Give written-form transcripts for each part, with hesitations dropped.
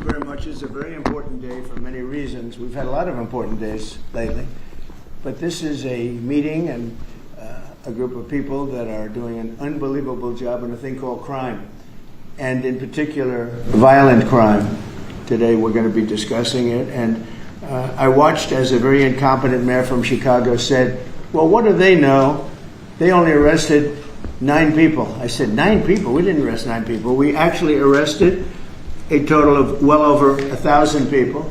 very much. It's a very important day for many reasons. We've had a lot of important days lately, but this is a meeting and a group of people that are doing an unbelievable job in a thing called crime, and in particular, violent crime. Today we're going to be discussing it, and I watched as a very incompetent mayor from Chicago said, well, what do they know? They only arrested 9 people. I said, 9 people? We didn't arrest 9 people. We actually arrested a total of well over 1,000 people.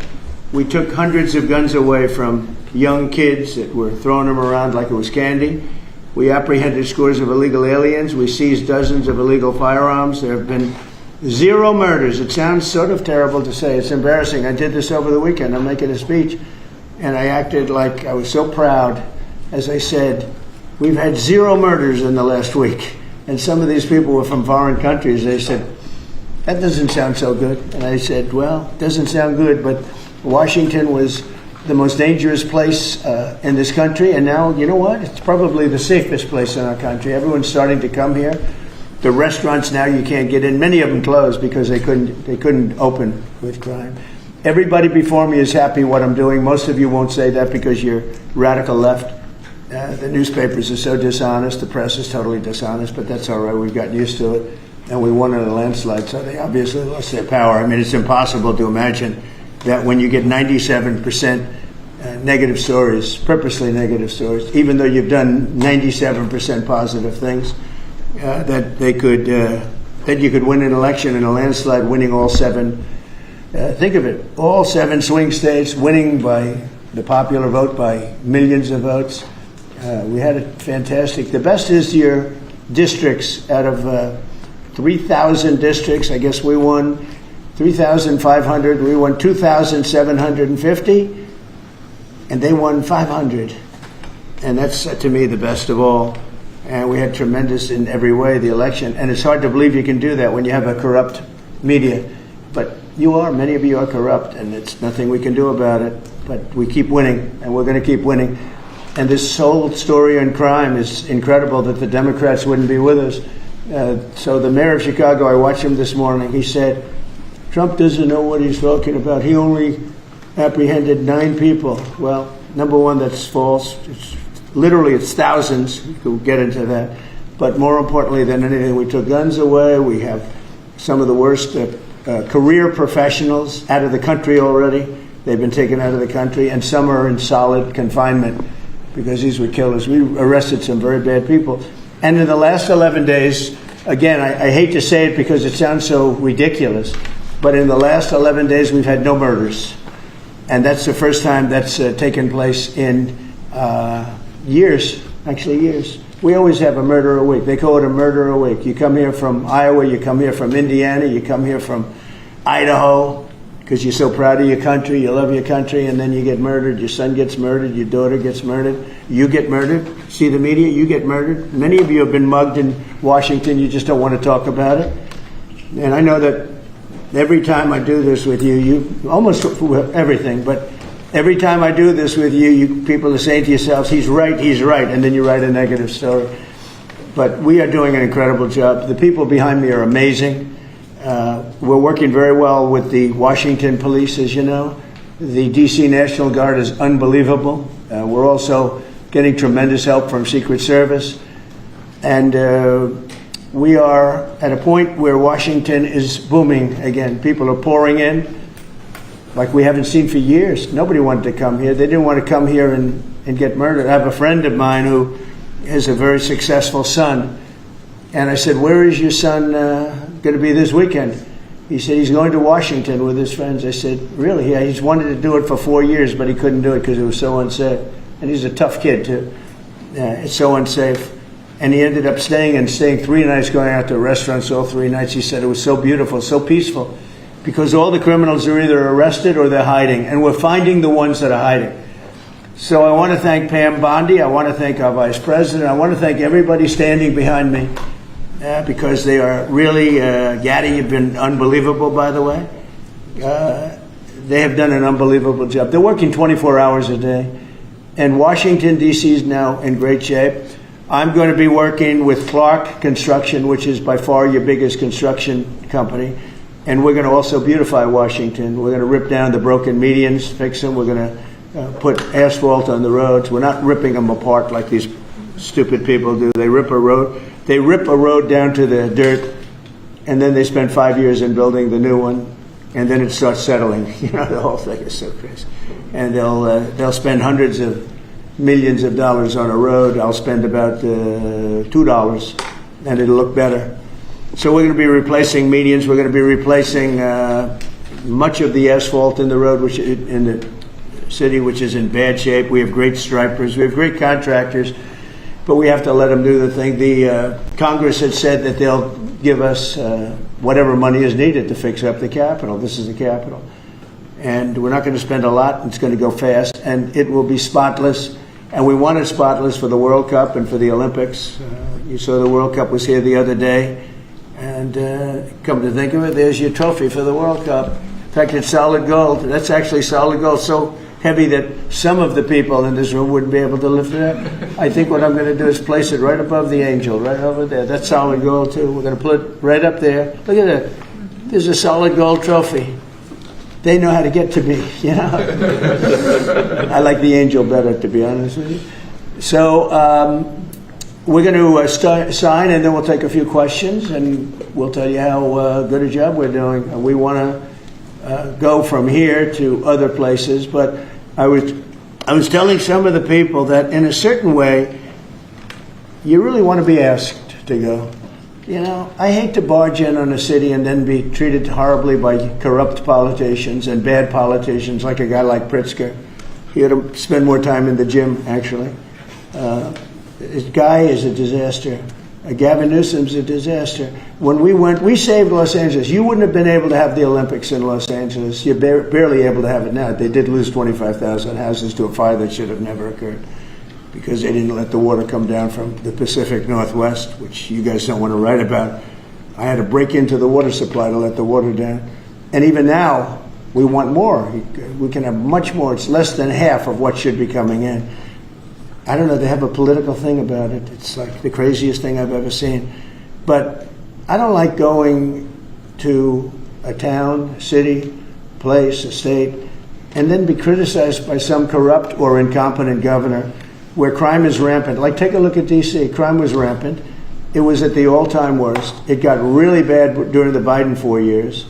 We took hundreds of guns away from young kids that were throwing them around like it was candy. We apprehended scores of illegal aliens. We seized dozens of illegal firearms. There have been 0 murders. It sounds sort of terrible to say. It's embarrassing. I did this over the weekend. I'm making a speech, and I acted like I was so proud as I said, we've had 0 murders in the last week. And some of these people were from foreign countries. They said, that doesn't sound so good. And I said, well, it doesn't sound good, but Washington was the most dangerous place in this country. And now, you know what? It's probably the safest place in our country. Everyone's starting to come here. The restaurants now you can't get in. Many of them closed because they couldn't open with crime. Everybody before me is happy what I'm doing. Most of you won't say that because you're radical left. The newspapers are so dishonest. The press is totally dishonest, but that's all right. We've gotten used to it. And we won in a landslide, so they obviously lost their power. I mean, it's impossible to imagine that when you get 97% negative stories, purposely negative stories, even though you've done 97% positive things, that you could win an election in a landslide, winning all 7. Think of it, all 7 swing states, winning by the popular vote by millions of votes. We had it fantastic. The best is your districts. Out of 3,000 districts, I guess we won 3,500. We won 2,750, and they won 500. And that's, to me, the best of all. And we had tremendous in every way, the election. And it's hard to believe you can do that when you have a corrupt media. But many of you are corrupt, and it's nothing we can do about it. But we keep winning, and we're going to keep winning. And this whole story on crime is incredible that the Democrats wouldn't be with us. So the mayor of Chicago, I watched him this morning, he said, Trump doesn't know what he's talking about. He only apprehended 9 people. Well, number one, that's false. It's thousands. We'll get into that. But more importantly than anything, we took guns away. We have some of the worst career professionals out of the country already. They've been taken out of the country, and some are in solid confinement because these were killers. We arrested some very bad people. And in the last 11 days, again, I hate to say it because it sounds so ridiculous, but in the last 11 days, we've had no murders. And that's the first time that's taken place in years, actually years. We always have a murder a week. They call it a murder a week. You come here from Iowa, you come here from Indiana, you come here from Idaho, because you're so proud of your country, you love your country, and then you get murdered. Your son gets murdered, your daughter gets murdered, you get murdered. See the media, you get murdered. Many of you have been mugged in Washington, you just don't want to talk about it. And I know that every time I do this with you almost everything, but every time I do this with you people are saying to yourselves, he's right, and then you write a negative story. But we are doing an incredible job. The people behind me are amazing. We're working very well with the Washington police, as you know. The D.C. National Guard is unbelievable. We're also getting tremendous help from Secret Service. And we are at a point where Washington is booming again. People are pouring in like we haven't seen for years. Nobody wanted to come here. They didn't want to come here and get murdered. I have a friend of mine who has a very successful son. And I said, where is your son going to be this weekend? He said he's going to Washington with his friends. I said, really? Yeah, he's wanted to do it for 4 years, but he couldn't do it because it was so unsafe. And he's a tough kid, too. It's so unsafe. And he ended up staying 3 nights, going out to restaurants all 3 nights. He said it was so beautiful, so peaceful, because all the criminals are either arrested or they're hiding, and we're finding the ones that are hiding. So I want to thank Pam Bondi. I want to thank our vice president. I want to thank everybody standing behind me. Because they are really, Gaddy, you've been unbelievable, by the way. They have done an unbelievable job. They're working 24 hours a day. And Washington, D.C. is now in great shape. I'm going to be working with Clark Construction, which is by far your biggest construction company. And we're going to also beautify Washington. We're going to rip down the broken medians, fix them. We're going to put asphalt on the roads. We're not ripping them apart like these stupid people do. They rip a road down to the dirt, and then they spend 5 years in building the new one, and then it starts settling. The whole thing is so crazy. And they'll spend hundreds of millions of dollars on a road. I'll spend about $2, and it'll look better. So we're going to be replacing medians. We're going to be replacing much of the asphalt in the road, which in the city, which is in bad shape. We have great stripers. We have great contractors, but we have to let them do the thing. The Congress had said that they'll give us whatever money is needed to fix up the Capitol. This is the Capitol. And we're not going to spend a lot. It's going to go fast, and it will be spotless. And we want it spotless for the World Cup and for the Olympics. You saw the World Cup was here the other day. And come to think of it, there's your trophy for the World Cup. In fact, it's solid gold. That's actually solid gold, so heavy that some of the people in this room wouldn't be able to lift it up. I think what I'm going to do is place it right above the angel, right over there. That's solid gold, too. We're going to put it right up there. Look at that. There's a solid gold trophy. They know how to get to me, I like the angel better, to be honest with you. So, we're going to sign, and then we'll take a few questions, and we'll tell you how good a job we're doing. We want to go from here to other places, but I was telling some of the people that in a certain way, you really want to be asked to go. I hate to barge in on a city and then be treated horribly by corrupt politicians and bad politicians, like a guy like Pritzker. He ought to spend more time in the gym, actually. This guy is a disaster. Gavin Newsom's a disaster. When we went, we saved Los Angeles. You wouldn't have been able to have the Olympics in Los Angeles. You're barely able to have it now. They did lose 25,000 houses to a fire that should have never occurred because they didn't let the water come down from the Pacific Northwest, which you guys don't want to write about. I had to break into the water supply to let the water down. And even now, we want more. We can have much more. It's less than half of what should be coming in. I don't know, they have a political thing about it. It's like the craziest thing I've ever seen. But I don't like going to a town, a city, place, a state, and then be criticized by some corrupt or incompetent governor where crime is rampant. Like, take a look at D.C. Crime was rampant. It was at the all-time worst. It got really bad during the Biden 4 years.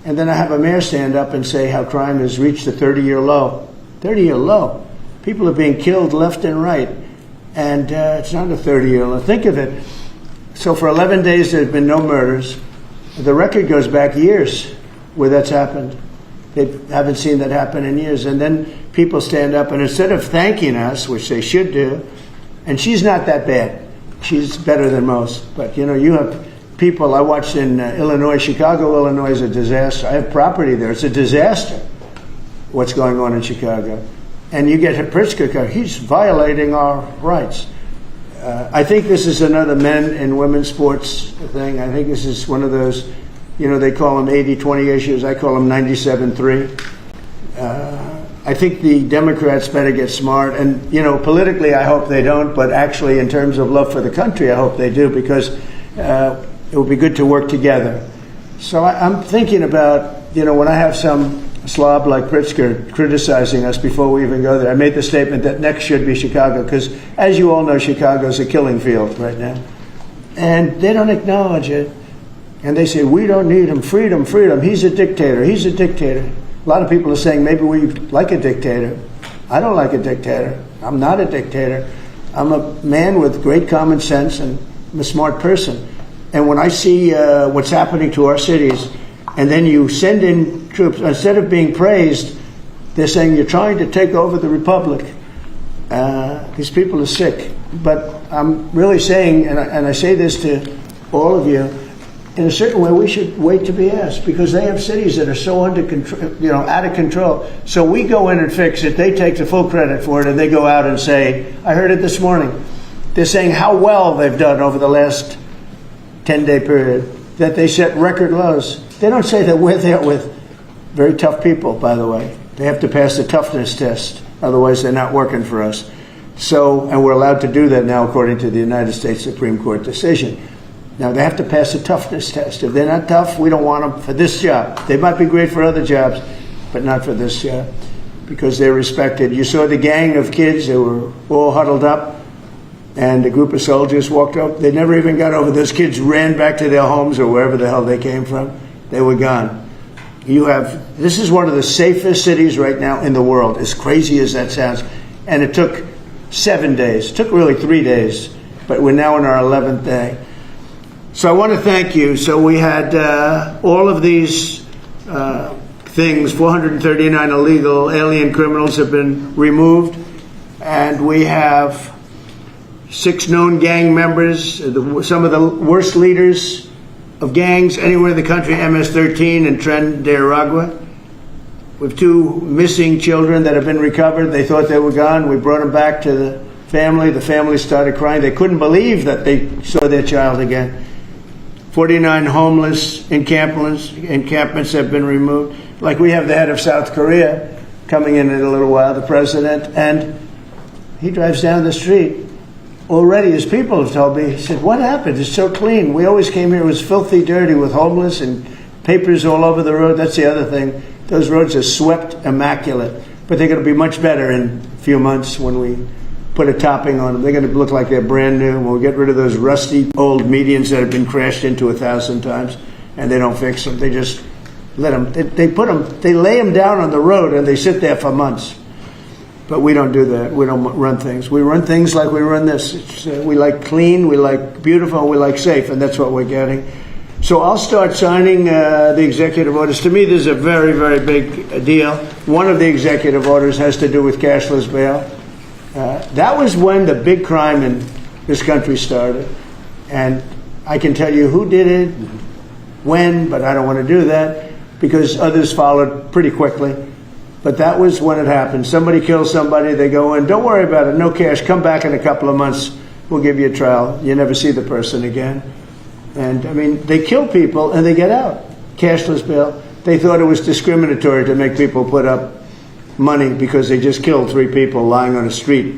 And then I have a mayor stand up and say how crime has reached a 30-year low. 30-year low. People are being killed left and right, and it's not a 30-year low. Think of it. So for 11 days, there have been no murders. The record goes back years where that's happened. They haven't seen that happen in years. And then people stand up, and instead of thanking us, which they should do, and she's not that bad. She's better than most. But, you have people. I watched in Illinois. Chicago, Illinois is a disaster. I have property there. It's a disaster what's going on in Chicago. And you get Pritzker, he's violating our rights. I think this is another men and women's sports thing. I think this is one of those, they call them 80-20 issues. I call them 97-3. I think the Democrats better get smart. And, politically, I hope they don't. But actually, in terms of love for the country, I hope they do, because it would be good to work together. So I'm thinking about, when I have some slob like Pritzker criticizing us before we even go there. I made the statement that next should be Chicago because, as you all know, Chicago's a killing field right now. And they don't acknowledge it. And they say, we don't need him. Freedom, freedom. He's a dictator. He's a dictator. A lot of people are saying maybe we like a dictator. I don't like a dictator. I'm not a dictator. I'm a man with great common sense, and I'm a smart person. And when I see what's happening to our cities, and then you send in troops, instead of being praised, they're saying you're trying to take over the republic. These people are sick. But I'm really saying, and I say this to all of you, in a certain way we should wait to be asked, because they have cities that are so under control, out of control. So we go in and fix it. They take the full credit for it, and they go out and say, I heard it this morning. They're saying how well they've done over the last 10-day period, that they set record lows. They don't say that we're there with very tough people, by the way. They have to pass the toughness test. Otherwise, they're not working for us. So, and we're allowed to do that now according to the United States Supreme Court decision. Now, they have to pass a toughness test. If they're not tough, we don't want them for this job. They might be great for other jobs, but not for this job, because they're respected. You saw the gang of kids. They were all huddled up, and a group of soldiers walked up. They never even got over. Those kids ran back to their homes or wherever the hell they came from. They were gone. This is one of the safest cities right now in the world, as crazy as that sounds. And it took 7 days. It took really 3 days, but we're now on our 11th day. So I want to thank you. So we had all of these things, 439 illegal alien criminals have been removed, and we have 6 known gang members, some of the worst leaders of gangs anywhere in the country, MS-13 and Tren de Aragua. We have 2 missing children that have been recovered. They thought they were gone. We brought them back to the family. The family started crying. They couldn't believe that they saw their child again. 49 homeless encampments have been removed. Like, we have the head of South Korea coming in a little while, the president, and he drives down the street. Already, his people have told me, he said, what happened? It's so clean. We always came here, it was filthy dirty with homeless and papers all over the road. That's the other thing. Those roads are swept immaculate. But they're going to be much better in a few months when we put a topping on them. They're going to look like they're brand new. We'll get rid of those rusty old medians that have been crashed into 1,000 times, and they don't fix them. They just let them, they lay them down on the road and they sit there for months. But we don't do that. We don't run things. We run things like we run this. We like clean, we like beautiful, we like safe, and that's what we're getting. So I'll start signing the executive orders. To me, this is a very, very big deal. One of the executive orders has to do with cashless bail. That was when the big crime in this country started. And I can tell you who did it, when, but I don't want to do that because others followed pretty quickly. But that was when it happened. Somebody kills somebody, they go in, don't worry about it, no cash, come back in a couple of months, we'll give you a trial. You never see the person again. And, I mean, they kill people and they get out. Cashless bail. They thought it was discriminatory to make people put up money because they just killed 3 people lying on a street.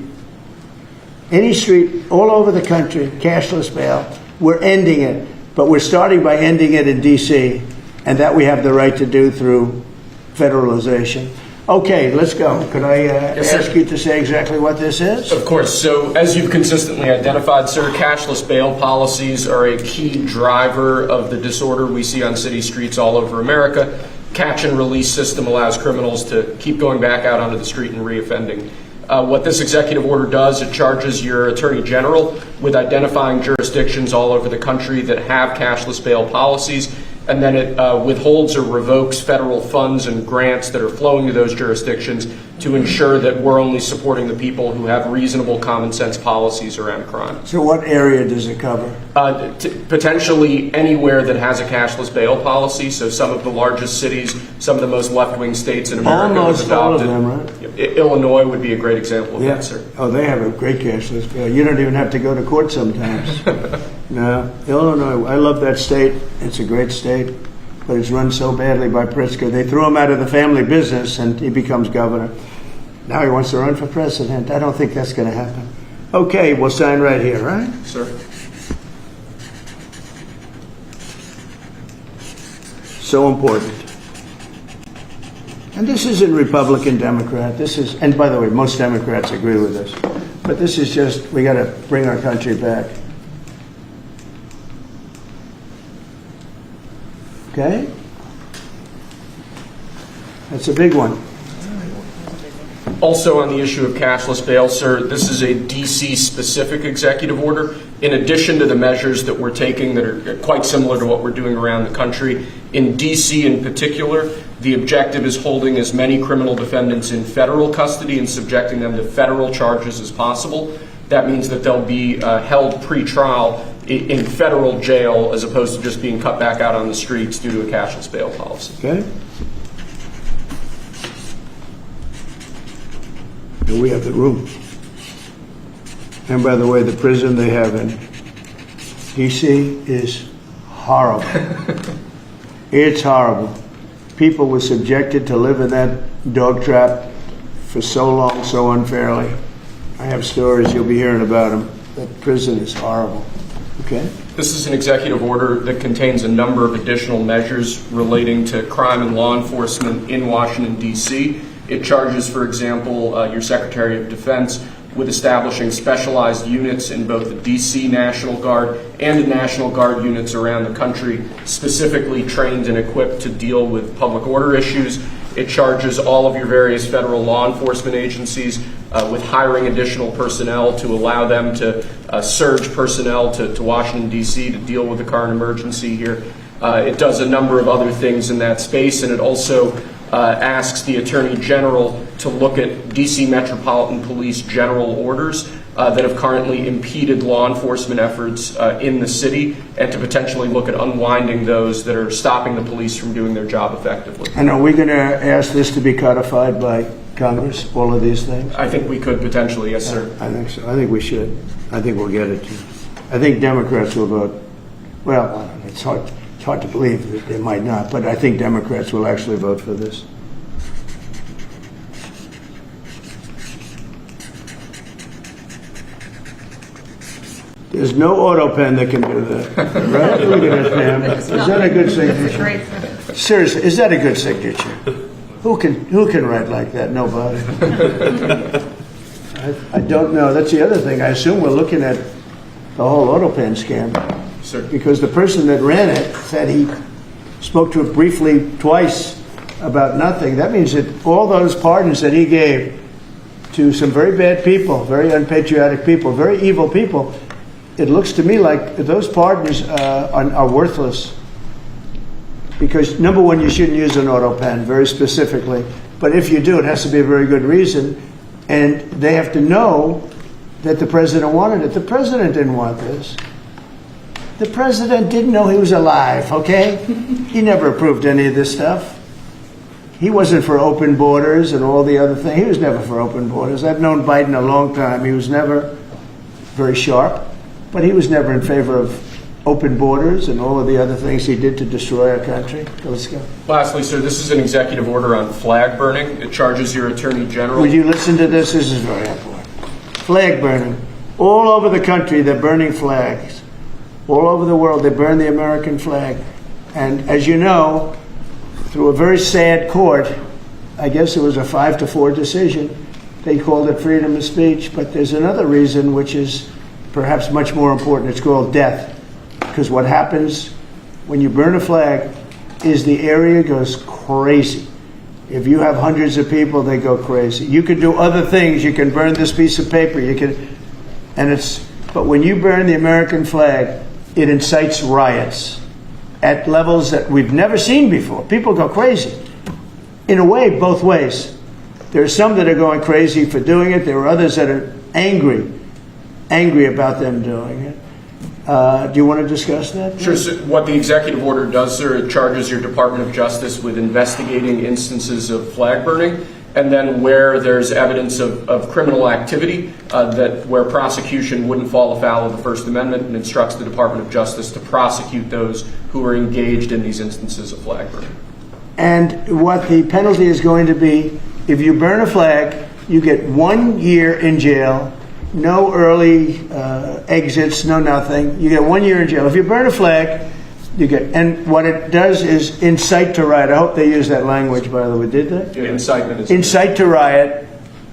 Any street, all over the country, cashless bail. We're ending it, but we're starting by ending it in D.C., and that we have the right to do through federalization. Okay, let's go. Could I ask you to say exactly what this is? Of course. So, as you've consistently identified, sir, cashless bail policies are a key driver of the disorder we see on city streets all over America. Catch and release system allows criminals to keep going back out onto the street and reoffending. What this executive order does, it charges your attorney general with identifying jurisdictions all over the country that have cashless bail policies, and then it withholds or revokes federal funds and grants that are flowing to those jurisdictions to ensure that we're only supporting the people who have reasonable common sense policies around crime. So what area does it cover? Potentially anywhere that has a cashless bail policy. So some of the largest cities, some of the most left-wing states in America Almost have adopted. all of them, right? Illinois would be a great example of that, sir. Oh, they have a great cashless bail. You don't even have to go to court sometimes. No, Illinois, I love that state. It's a great state, but it's run so badly by Pritzker. They threw him out of the family business and he becomes governor. Now he wants to run for president. I don't think that's going to happen. Okay, we'll sign right here, right? Sir. So important. And this isn't Republican, Democrat. This is, and by the way, most Democrats agree with this. But this is just, we got to bring our country back. Okay? That's a big one. Also on the issue of cashless bail, sir, this is a D.C.-specific executive order. In addition to the measures that we're taking that are quite similar to what we're doing around the country, in D.C. in particular, the objective is holding as many criminal defendants in federal custody and subjecting them to federal charges as possible. That means that they'll be held pre-trial in federal jail as opposed to just being cut back out on the streets due to a cashless bail policy. Okay? And we have the room. And by the way, the prison they have in D.C. is horrible. It's horrible. People were subjected to live in that dog trap for so long, so unfairly. I have stories, you'll be hearing about them. That prison is horrible. Okay. This is an executive order that contains a number of additional measures relating to crime and law enforcement in Washington, D.C. It charges, for example, your Secretary of Defense with establishing specialized units in both the D.C. National Guard and the National Guard units around the country, specifically trained and equipped to deal with public order issues. It charges all of your various federal law enforcement agencies with hiring additional personnel to allow them to surge personnel to Washington, D.C. to deal with the current emergency here. It does a number of other things in that space, and it also asks the Attorney General to look at D.C. Metropolitan Police general orders that have currently impeded law enforcement efforts in the city, and to potentially look at unwinding those that are stopping the police from doing their job effectively. And are we going to ask this to be codified by Congress, all of these things? I think we could potentially, yes, sir. I think so. I think we should. I think we'll get it. I think Democrats will vote. Well, it's hard to believe that they might not, but I think Democrats will actually vote for this. There's no auto pen that can do that, right? Look at that, Pam. Is that a good signature? Seriously, is that a good signature? Who can write like that? Nobody. I don't know. That's the other thing. I assume we're looking at the whole auto pen scam. Sir. Because the person that ran it said he spoke to it briefly twice about nothing. That means that all those pardons that he gave to some very bad people, very unpatriotic people, very evil people, it looks to me like those pardons are worthless. Because, number one, you shouldn't use an auto pen, very specifically. But if you do, it has to be a very good reason. And they have to know that the president wanted it. The president didn't want this. The president didn't know he was alive, okay? He never approved any of this stuff. He wasn't for open borders and all the other things. He was never for open borders. I've known Biden a long time. He was never very sharp, but he was never in favor of open borders and all of the other things he did to destroy our country. Let's go. Lastly, sir, this is an executive order on flag burning. It charges your Attorney General. Would you listen to this? This is very important. Flag burning. All over the country, they're burning flags. All over the world, they burn the American flag. And as you know, through a very sad court, I guess it was a 5-4 decision, they called it freedom of speech. But there's another reason which is perhaps much more important. It's called death. Because what happens when you burn a flag is the area goes crazy. If you have hundreds of people, they go crazy. You can do other things. You can burn this piece of paper. But when you burn the American flag, it incites riots at levels that we've never seen before. People go crazy. In a way, both ways. There are some that are going crazy for doing it. There are others that are angry about them doing it. Do you want to discuss that? Sure. So what the executive order does, sir, it charges your Department of Justice with investigating instances of flag burning, and then where there's evidence of criminal activity, where prosecution wouldn't fall afoul of the First Amendment, and instructs the Department of Justice to prosecute those who are engaged in these instances of flag burning. And what the penalty is going to be, if you burn a flag, you get 1 year in jail. No early exits, no nothing. You get 1 year in jail. If you burn a flag, and what it does is incite to riot. I hope they use that language, by the way. Did they? Incitement. Incite to riot.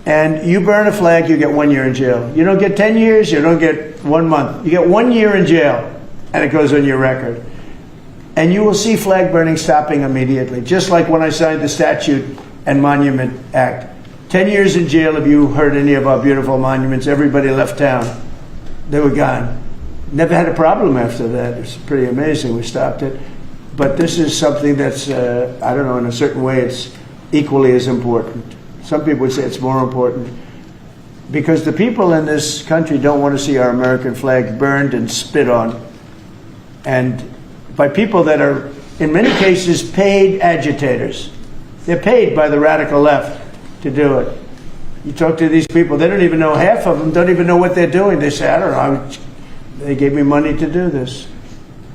And you burn a flag, you get 1 year in jail. You don't get 10 years, you don't get 1 month. You get 1 year in jail, and it goes on your record. And you will see flag burning stopping immediately, just like when I signed the Statute and Monument Act. 10 years in jail if you hurt any of our beautiful monuments. Everybody left town. They were gone. Never had a problem after that. It's pretty amazing. We stopped it. But this is something that's, I don't know, in a certain way it's equally as important. Some people would say it's more important. Because the people in this country don't want to see our American flag burned and spit on. And by people that are, in many cases, paid agitators. They're paid by the radical left to do it. You talk to these people, they don't even know, half of them don't even know what they're doing. They say, I don't know, they gave me money to do this.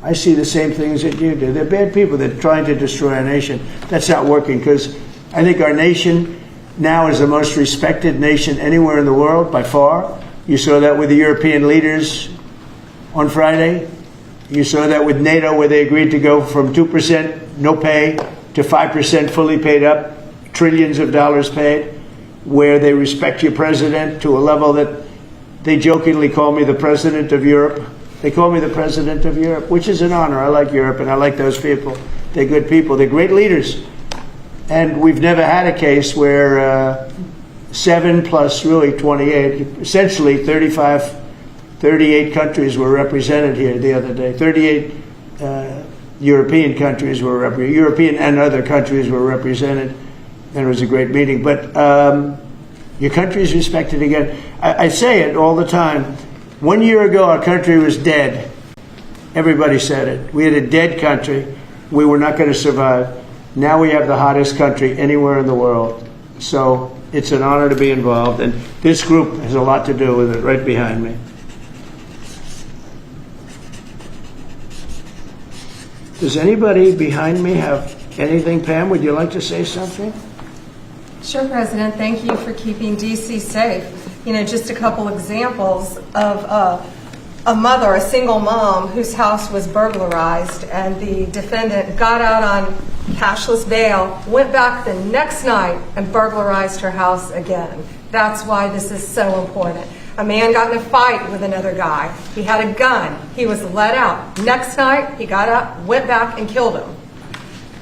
I see the same things that you do. They're bad people. They're trying to destroy our nation. That's not working, because I think our nation now is the most respected nation anywhere in the world, by far. You saw that with the European leaders on Friday. You saw that with NATO, where they agreed to go from 2% no pay to 5% fully paid up, trillions of dollars paid, where they respect your president to a level that they jokingly call me the president of Europe. They call me the president of Europe, which is an honor. I like Europe, and I like those people. They're good people. They're great leaders. And we've never had a case where 7 plus really 28, essentially 38 countries were represented here the other day. 38 European countries were represented. European and other countries were represented. And it was a great meeting. But your country is respected again. I say it all the time. 1 year ago, our country was dead. Everybody said it. We had a dead country. We were not going to survive. Now we have the hottest country anywhere in the world. So it's an honor to be involved. And this group has a lot to do with it, right behind me. Does anybody behind me have anything? Pam, would you like to say something? Sure, President. Thank you for keeping D.C. safe. You know, just a couple examples of a mother, a single mom, whose house was burglarized, and the defendant got out on cashless bail, went back the next night and burglarized her house again. That's why this is so important. A man got in a fight with another guy. He had a gun. He was let out. Next night, he got up, went back, and killed him.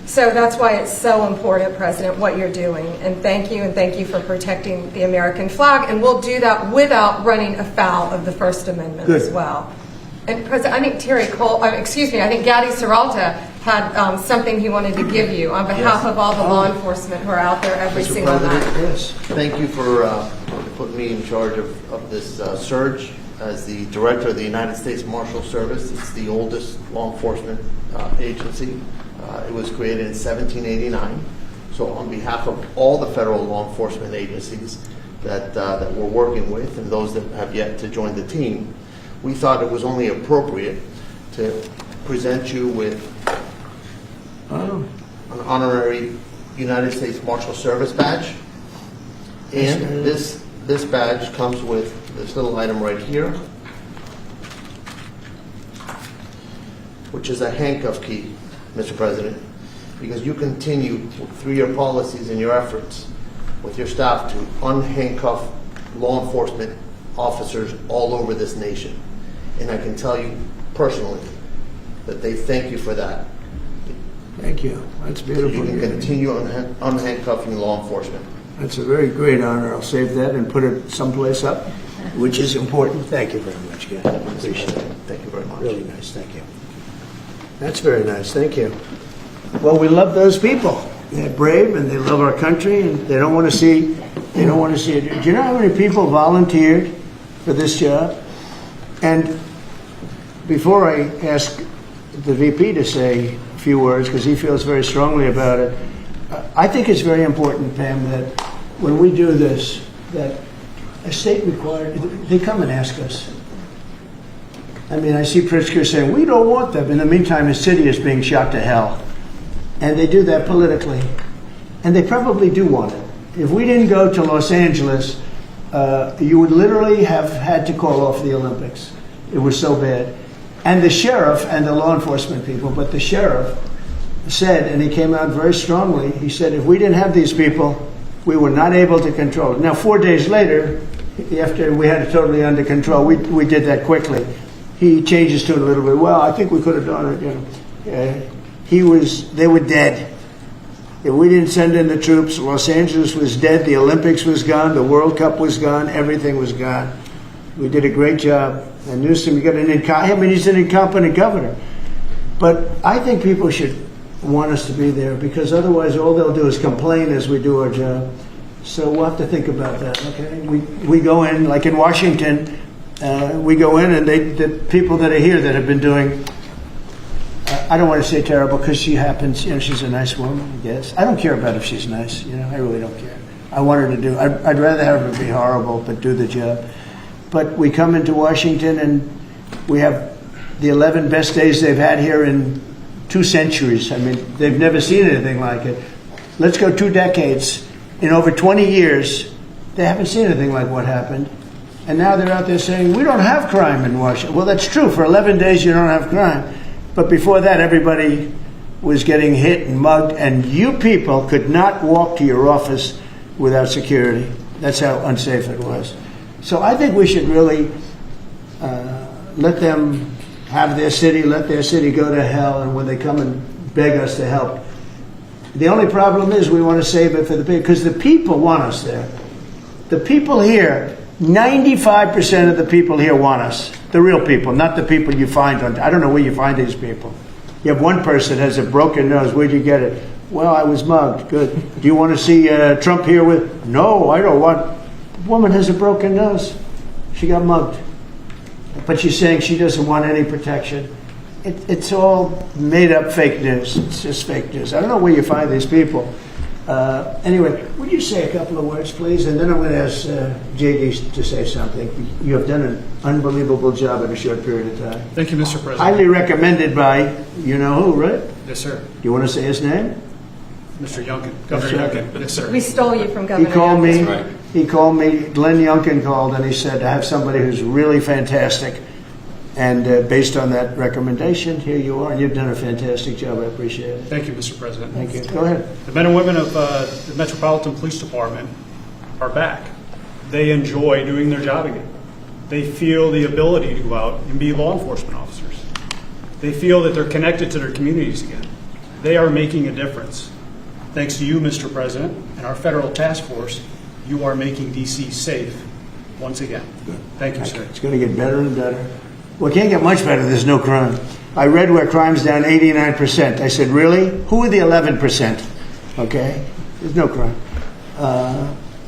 So that's why it's so important, President, what you're doing. And thank you for protecting the American flag. And we'll do that without running afoul of the First Amendment as well. And President, I think I think Gaddy Serralta had something he wanted to give you on behalf of all the law enforcement who are out there every single night. Yes. Thank you for putting me in charge of this surge as the director of the United States Marshal Service. It's the oldest law enforcement agency. It was created in 1789. So on behalf of all the federal law enforcement agencies that we're working with and those that have yet to join the team, we thought it was only appropriate to present you with an honorary United States Marshal Service badge. And this badge comes with this little item right here, which is a handcuff key, Mr. President, because you continue through your policies and your efforts with your staff to unhandcuff law enforcement officers all over this nation. And I can tell you personally that they thank you for that. Thank you. That's beautiful. You can continue unhandcuffing law enforcement. That's a very great honor. I'll save that and put it someplace up, which is important. Thank you very much, Ken. Appreciate it. Thank you very much. Really nice. Thank you. That's very nice. Thank you. Well, we love those people. They're brave and they love our country and they don't want to see it. Do you know how many people volunteered for this job? And before I ask the VP to say a few words, because he feels very strongly about it, I think it's very important, Pam, that when we do this, that a state required, they come and ask us. I mean, I see Pritzker saying, we don't want them. In the meantime, his city is being shot to hell. And they do that politically. And they probably do want it. If we didn't go to Los Angeles, you would literally have had to call off the Olympics. It was so bad. And the sheriff and the law enforcement people, but the sheriff said, and he came out very strongly, he said, if we didn't have these people, we were not able to control it. Now, 4 days later, after we had it totally under control, we did that quickly. He changed his tune a little bit. Well, I think we could have done it, you know. They were dead. If we didn't send in the troops, Los Angeles was dead, the Olympics was gone, the World Cup was gone, everything was gone. We did a great job. And Newsom, you got he's an incompetent governor. But I think people should want us to be there, because otherwise all they'll do is complain as we do our job. So we'll have to think about that, okay? We go in, like in Washington, we go in and the people that are here that have been doing, I don't want to say terrible because she happens, she's a nice woman, I guess. I don't care about if she's nice, I really don't care. I want her to do, I'd rather have her be horrible but do the job. But we come into Washington and we have the 11 best days they've had here in 2 centuries. I mean, they've never seen anything like it. Let's go 2 decades. In over 20 years, they haven't seen anything like what happened. And now they're out there saying, we don't have crime in Washington. Well, that's true. For 11 days, you don't have crime. But before that, everybody was getting hit and mugged, and you people could not walk to your office without security. That's how unsafe it was. So I think we should really let them have their city, let their city go to hell, and when they come and beg us to help. The only problem is we want to save it for the people, because the people want us there. The people here, 95% of the people here want us. The real people, not the people you find on, I don't know where you find these people. You have one person has a broken nose. Where'd you get it? Well, I was mugged. Good. Do you want to see Trump here with? No, I don't want. The woman has a broken nose. She got mugged. But she's saying she doesn't want any protection. It's all made up fake news. It's just fake news. I don't know where you find these people. Anyway, would you say a couple of words, please? And then I'm going to ask JD to say something. You have done an unbelievable job in a short period of time. Thank you, Mr. President. Highly recommended by you-know-who, right? Yes, sir. Do you want to say his name? Mr. Youngkin, Governor Youngkin. Yes, sir. We stole you from He Governor called me. Youngkin. Right. He called me. Glenn Youngkin called, and he said, I have somebody who's really fantastic. And based on that recommendation, here you are. You've done a fantastic job. I appreciate it. Thank you, Mr. President. Thank you. Go ahead. The men and women of the Metropolitan Police Department are back. They enjoy doing their job again. They feel the ability to go out and be law enforcement officers. They feel that they're connected to their communities again. They are making a difference. Thanks to you, Mr. President, and our federal task force, you are making D.C. safe once again. Thank you, sir. It's going to get better and better. Well, it can't get much better. There's no crime. I read where crime's down 89%. I said, really? Who are the 11%? Okay? There's no crime.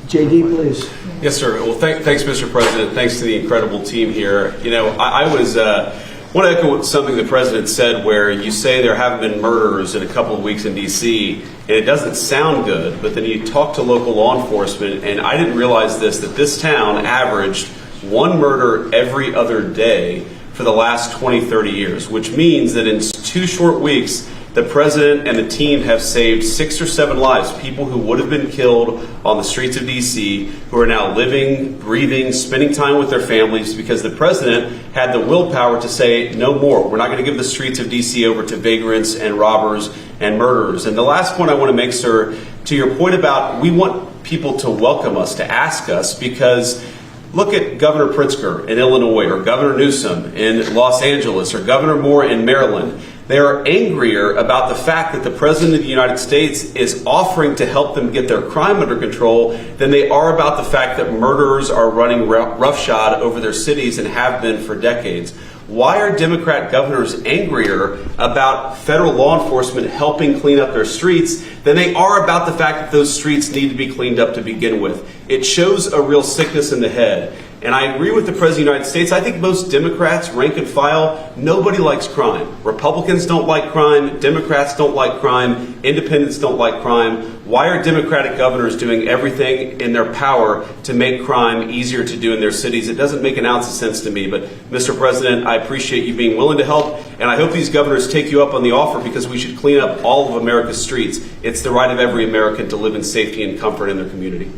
JD, please. Yes, sir. Well, thanks, Mr. President. Thanks to the incredible team here. You know, I want to echo something the President said, where you say there haven't been murders in a couple of weeks in D.C., and it doesn't sound good, but then you talk to local law enforcement, and I didn't realize that this town averaged one murder every other day for the last 20, 30 years, which means that in 2 short weeks, the President and the team have saved 6 or 7 lives, people who would have been killed on the streets of D.C., who are now living, breathing, spending time with their families, because the President had the willpower to say, no more. We're not going to give the streets of D.C. over to vagrants and robbers and murderers. And the last point I want to make, sir, to your point about we want people to welcome us, to ask us, because look at Governor Pritzker in Illinois, or Governor Newsom in Los Angeles, or Governor Moore in Maryland. They are angrier about the fact that the President of the United States is offering to help them get their crime under control than they are about the fact that murderers are running roughshod over their cities and have been for decades. Why are Democrat governors angrier about federal law enforcement helping clean up their streets than they are about the fact that those streets need to be cleaned up to begin with? It shows a real sickness in the head. And I agree with the President of the United States. I think most Democrats, rank and file, nobody likes crime. Republicans don't like crime. Democrats don't like crime. Independents don't like crime. Why are Democratic governors doing everything in their power to make crime easier to do in their cities? It doesn't make an ounce of sense to me. But, Mr. President, I appreciate you being willing to help. And I hope these governors take you up on the offer, because we should clean up all of America's streets. It's the right of every American to live in safety and comfort in their community.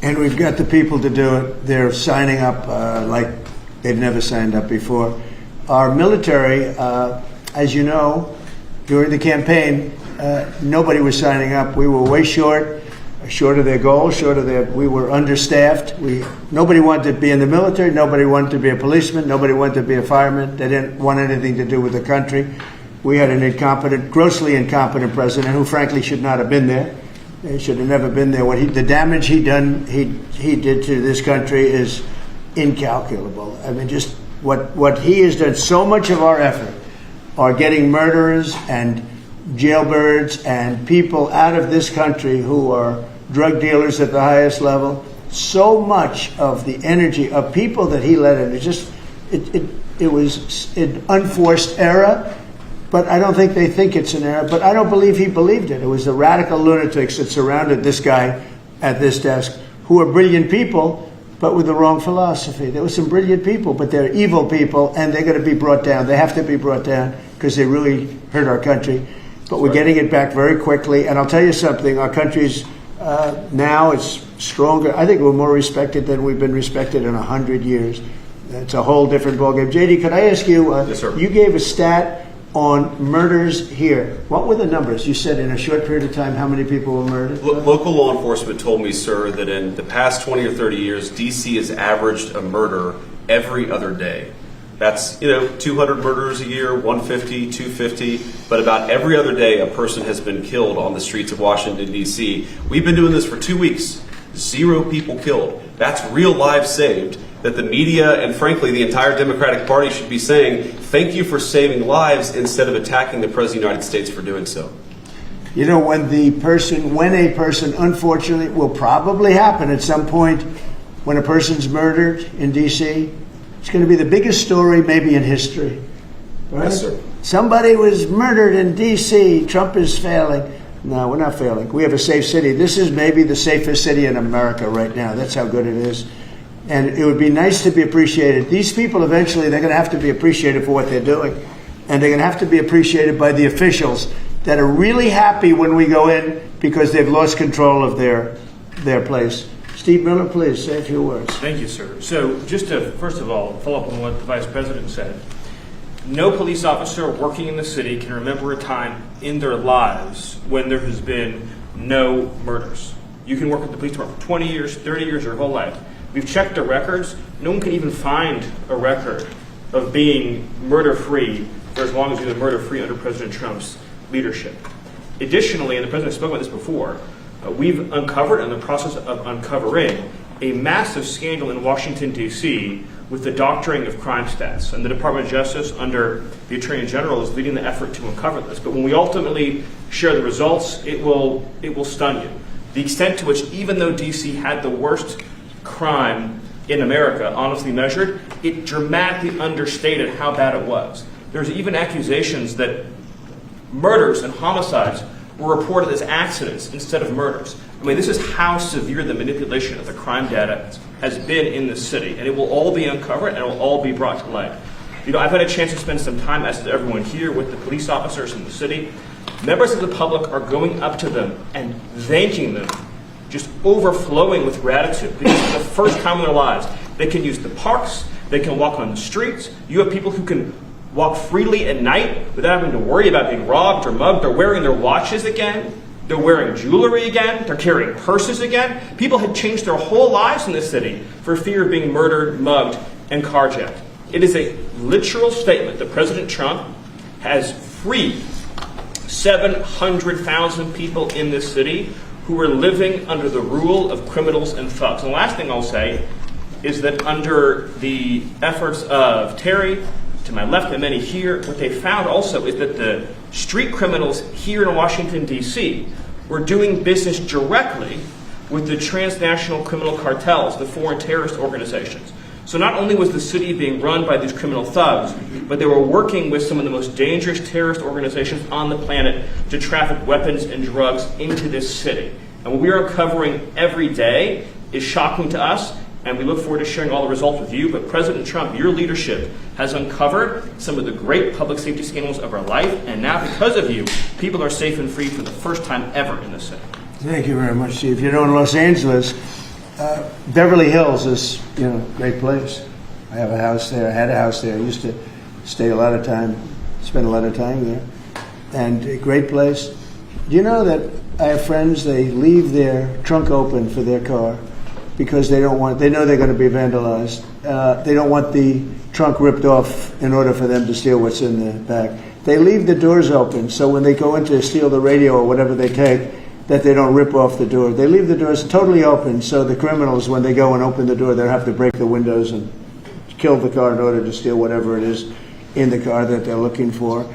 And we've got the people to do it. They're signing up like they've never signed up before. Our military, as you know, during the campaign, nobody was signing up. We were way short of their goal, we were understaffed. Nobody wanted to be in the military. Nobody wanted to be a policeman. Nobody wanted to be a fireman. They didn't want anything to do with the country. We had an grossly incompetent president who frankly should not have been there. He should have never been there. The damage he did to this country is incalculable. I mean, just what he has done. So much of our effort are getting murderers and jailbirds and people out of this country who are drug dealers at the highest level. So much of the energy of people that he let in, it was an unforced error. But I don't think they think it's an error. But I don't believe he believed it. It was the radical lunatics that surrounded this guy at this desk, who are brilliant people, but with the wrong philosophy. There were some brilliant people, but they're evil people, and they're going to be brought down. They have to be brought down because they really hurt our country. But we're getting it back very quickly. And I'll tell you something, our country's Now it's stronger. I think we're more respected than we've been respected in 100 years. It's a whole different ballgame. JD, could I ask you, Yes, sir. You gave a stat on murders here. What were the numbers? You said in a short period of time how many people were murdered? Local law enforcement told me, sir, that in the past 20 or 30 years, D.C. has averaged a murder every other day. That's, 200 murders a year, 150, 250, but about every other day a person has been killed on the streets of Washington, D.C. We've been doing this for 2 weeks. 0 people killed. That's real lives saved that the media and, frankly, the entire Democratic Party should be saying, thank you for saving lives instead of attacking the President of the United States for doing so. When a person, unfortunately, will probably happen at some point when a person's murdered in D.C., it's going to be the biggest story maybe in history. Right? Yes, sir. Somebody was murdered in D.C. Trump is failing. No, we're not failing. We have a safe city. This is maybe the safest city in America right now. That's how good it is. And it would be nice to be appreciated. These people eventually, they're going to have to be appreciated for what they're doing. And they're going to have to be appreciated by the officials that are really happy when we go in because they've lost control of their place. Steve Miller, please say a few words. Thank you, sir. So just to, first of all, follow up on what the Vice President said. No police officer working in the city can remember a time in their lives when there has been no murders. You can work at the police department for 20 years, 30 years, your whole life. We've checked the records. No one can even find a record of being murder-free for as long as we've been murder-free under President Trump's leadership. Additionally, and the President spoke about this before, we've uncovered, in the process of uncovering, a massive scandal in Washington, D.C. with the doctoring of crime stats. And the Department of Justice, under the Attorney General, is leading the effort to uncover this. But when we ultimately share the results, it will stun you. The extent to which, even though D.C. had the worst crime in America, honestly measured, it dramatically understated how bad it was. There's even accusations that murders and homicides were reported as accidents instead of murders. I mean, this is how severe the manipulation of the crime data has been in this city, and it will all be uncovered and it will all be brought to light. I've had a chance to spend some time, as does everyone here, with the police officers in the city. Members of the public are going up to them and thanking them, just overflowing with gratitude, because for the first time in their lives, they can use the parks, they can walk on the streets. You have people who can walk freely at night without having to worry about being robbed or mugged. They're wearing their watches again. They're wearing jewelry again. They're carrying purses again. People had changed their whole lives in this city for fear of being murdered, mugged, and carjacked. It is a literal statement that President Trump has freed 700,000 people in this city who were living under the rule of criminals and thugs. And the last thing I'll say is that under the efforts of Terry, to my left and many here, what they found also is that the street criminals here in Washington, D.C. were doing business directly with the transnational criminal cartels, the foreign terrorist organizations. So not only was the city being run by these criminal thugs, but they were working with some of the most dangerous terrorist organizations on the planet to traffic weapons and drugs into this city. And what we are uncovering every day is shocking to us, and we look forward to sharing all the results with you. But President Trump, your leadership has uncovered some of the great public safety scandals of our life, and now because of you, people are safe and free for the first time ever in this city. Thank you very much, Steve. In Los Angeles, Beverly Hills is, a great place. I have a house there. I had a house there. I used to spend a lot of time there. And a great place. Do you know that I have friends, they leave their trunk open for their car because they know they're going to be vandalized. They don't want the trunk ripped off in order for them to steal what's in the back. They leave the doors open so when they go in to steal the radio or whatever they take, that they don't rip off the door. They leave the doors totally open so the criminals, when they go and open the door, they'll have to break the windows and kill the car in order to steal whatever it is in the car that they're looking for.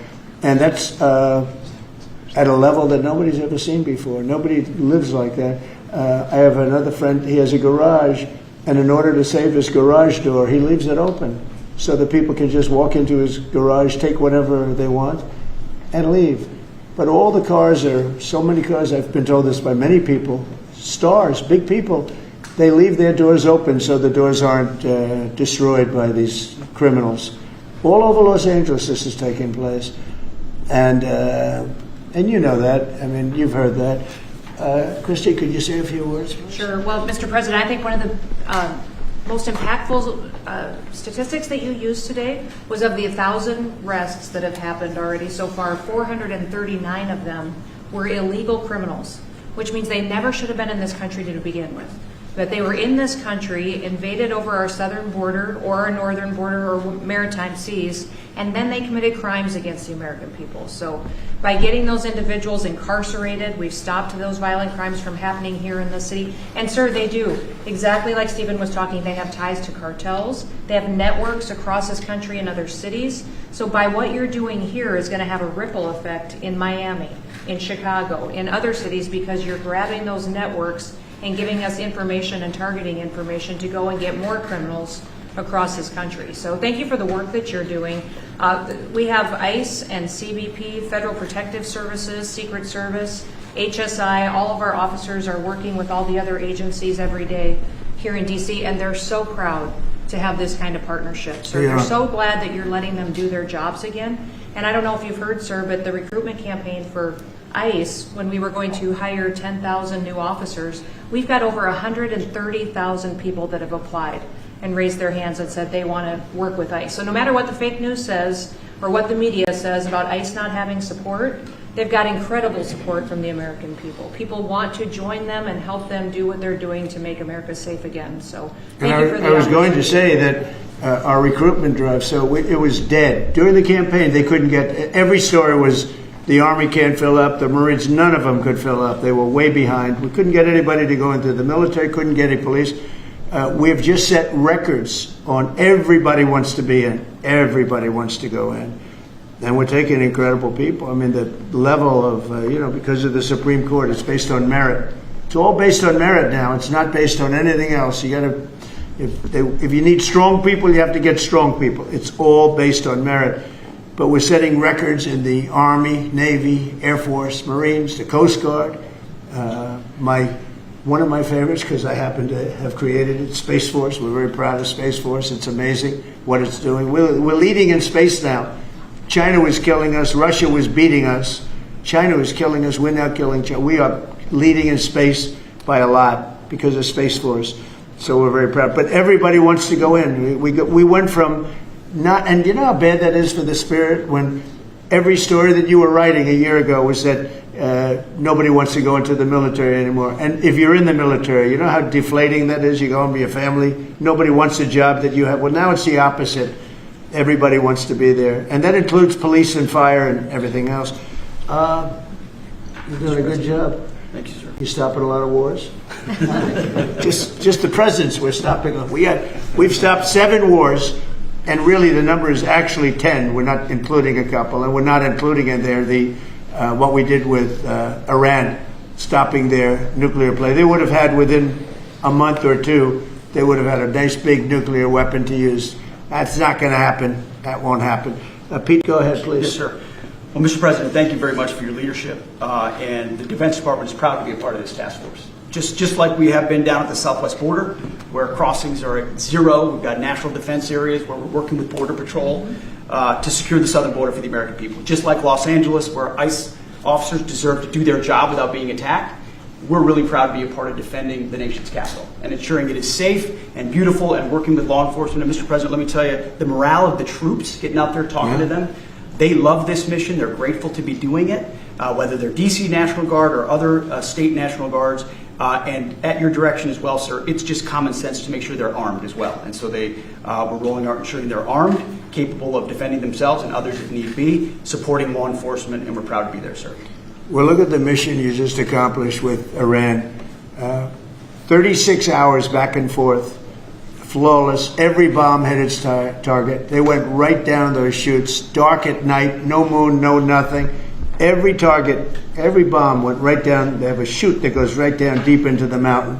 And that's at a level that nobody's ever seen before. Nobody lives like that. I have another friend, he has a garage, and in order to save his garage door, he leaves it open so that people can just walk into his garage, take whatever they want, and leave. But all the cars so many cars, I've been told this by many people, stars, big people, they leave their doors open so the doors aren't destroyed by these criminals. All over Los Angeles this is taking place. And you know that. I mean, you've heard that. Christy, could you say a few words? Sure. Well, Mr. President, I think one of the most impactful statistics that you used today was of the 1,000 arrests that have happened already so far, 439 of them were illegal criminals, which means they never should have been in this country to begin with. That they were in this country, invaded over our southern border or our northern border or maritime seas, and then they committed crimes against the American people. So by getting those individuals incarcerated, we've stopped those violent crimes from happening here in the city. And sir, they do. Exactly like Stephen was talking, they have ties to cartels. They have networks across this country and other cities. So by what you're doing here is going to have a ripple effect in Miami, in Chicago, in other cities, because you're grabbing those networks and giving us information and targeting information to go and get more criminals across this country. So thank you for the work that you're doing. We have ICE and CBP, Federal Protective Services, Secret Service, HSI, all of our officers are working with all the other agencies every day here in DC, and they're so proud to have this kind of partnership. So they're so glad that you're letting them do their jobs again. And I don't know if you've heard, sir, but the recruitment campaign for ICE, when we were going to hire 10,000 new officers, we've got over 130,000 people that have applied and raised their hands and said they want to work with ICE. So no matter what the fake news says or what the media says about ICE not having support, they've got incredible support from the American people. People want to join them and help them do what they're doing to make America safe again. So thank you for the I was going to say that our recruitment drive, so it was dead. During the campaign, they couldn't get, every story was the Army can't fill up, the Marines, none of them could fill up. They were way behind. We couldn't get anybody to go into the military, couldn't get any police. We have just set records on everybody wants to be in, everybody wants to go in. And we're taking incredible people. I mean, the level of, because of the Supreme Court, it's based on merit. It's all based on merit now. It's not based on anything else. You got to, if you need strong people, you have to get strong people. It's all based on merit. But we're setting records in the Army, Navy, Air Force, Marines, the Coast Guard. One of my favorites, because I happen to have created it, Space Force. We're very proud of Space Force. It's amazing what it's doing. We're leading in space now. China was killing us. Russia was beating us. China was killing us. We're now killing China. We are leading in space by a lot because of Space Force. So we're very proud. But everybody wants to go in. We went from not, and you know how bad that is for the spirit when every story that you were writing a year ago was that nobody wants to go into the military anymore. And if you're in the military, you know how deflating that is? You go home to your family. Nobody wants a job that you have. Well, now it's the opposite. Everybody wants to be there. And that includes police and fire and everything else. You're doing a good job. Thank you, sir. You're stopping a lot of wars. just the presidents we're stopping them. We've stopped 7 wars. And really, the number is actually 10. We're not including a couple, and we're not including in there what we did with Iran, stopping their nuclear play. They would have had within a month or two, they would have had a nice big nuclear weapon to use. That's not going to happen. That won't happen. Pete, go ahead, please. Yes, sir. Well, Mr. President, thank you very much for your leadership, and the Defense Department is proud to be a part of this task force. Just like we have been down at the southwest border, where crossings are at 0, we've got national defense areas where we're working with Border Patrol to secure the southern border for the American people. Just like Los Angeles, where ICE officers deserve to do their job without being attacked, we're really proud to be a part of defending the nation's capital and ensuring it is safe and beautiful and working with law enforcement. And Mr. President, let me tell you, the morale of the troops getting out there talking to them, they love this mission. They're grateful to be doing it, whether they're D.C. National Guard or other state National Guards. And at your direction as well, sir, it's just common sense to make sure they're armed as well. And so we're rolling out ensuring they're armed, capable of defending themselves and others if need be, supporting law enforcement, and we're proud to be there, sir. Well, look at the mission you just accomplished with Iran. 36 hours back and forth, flawless. Every bomb hit its target. They went right down those chutes, dark at night, no moon, no nothing. Every target, every bomb went right down. They have a chute that goes right down deep into the mountain.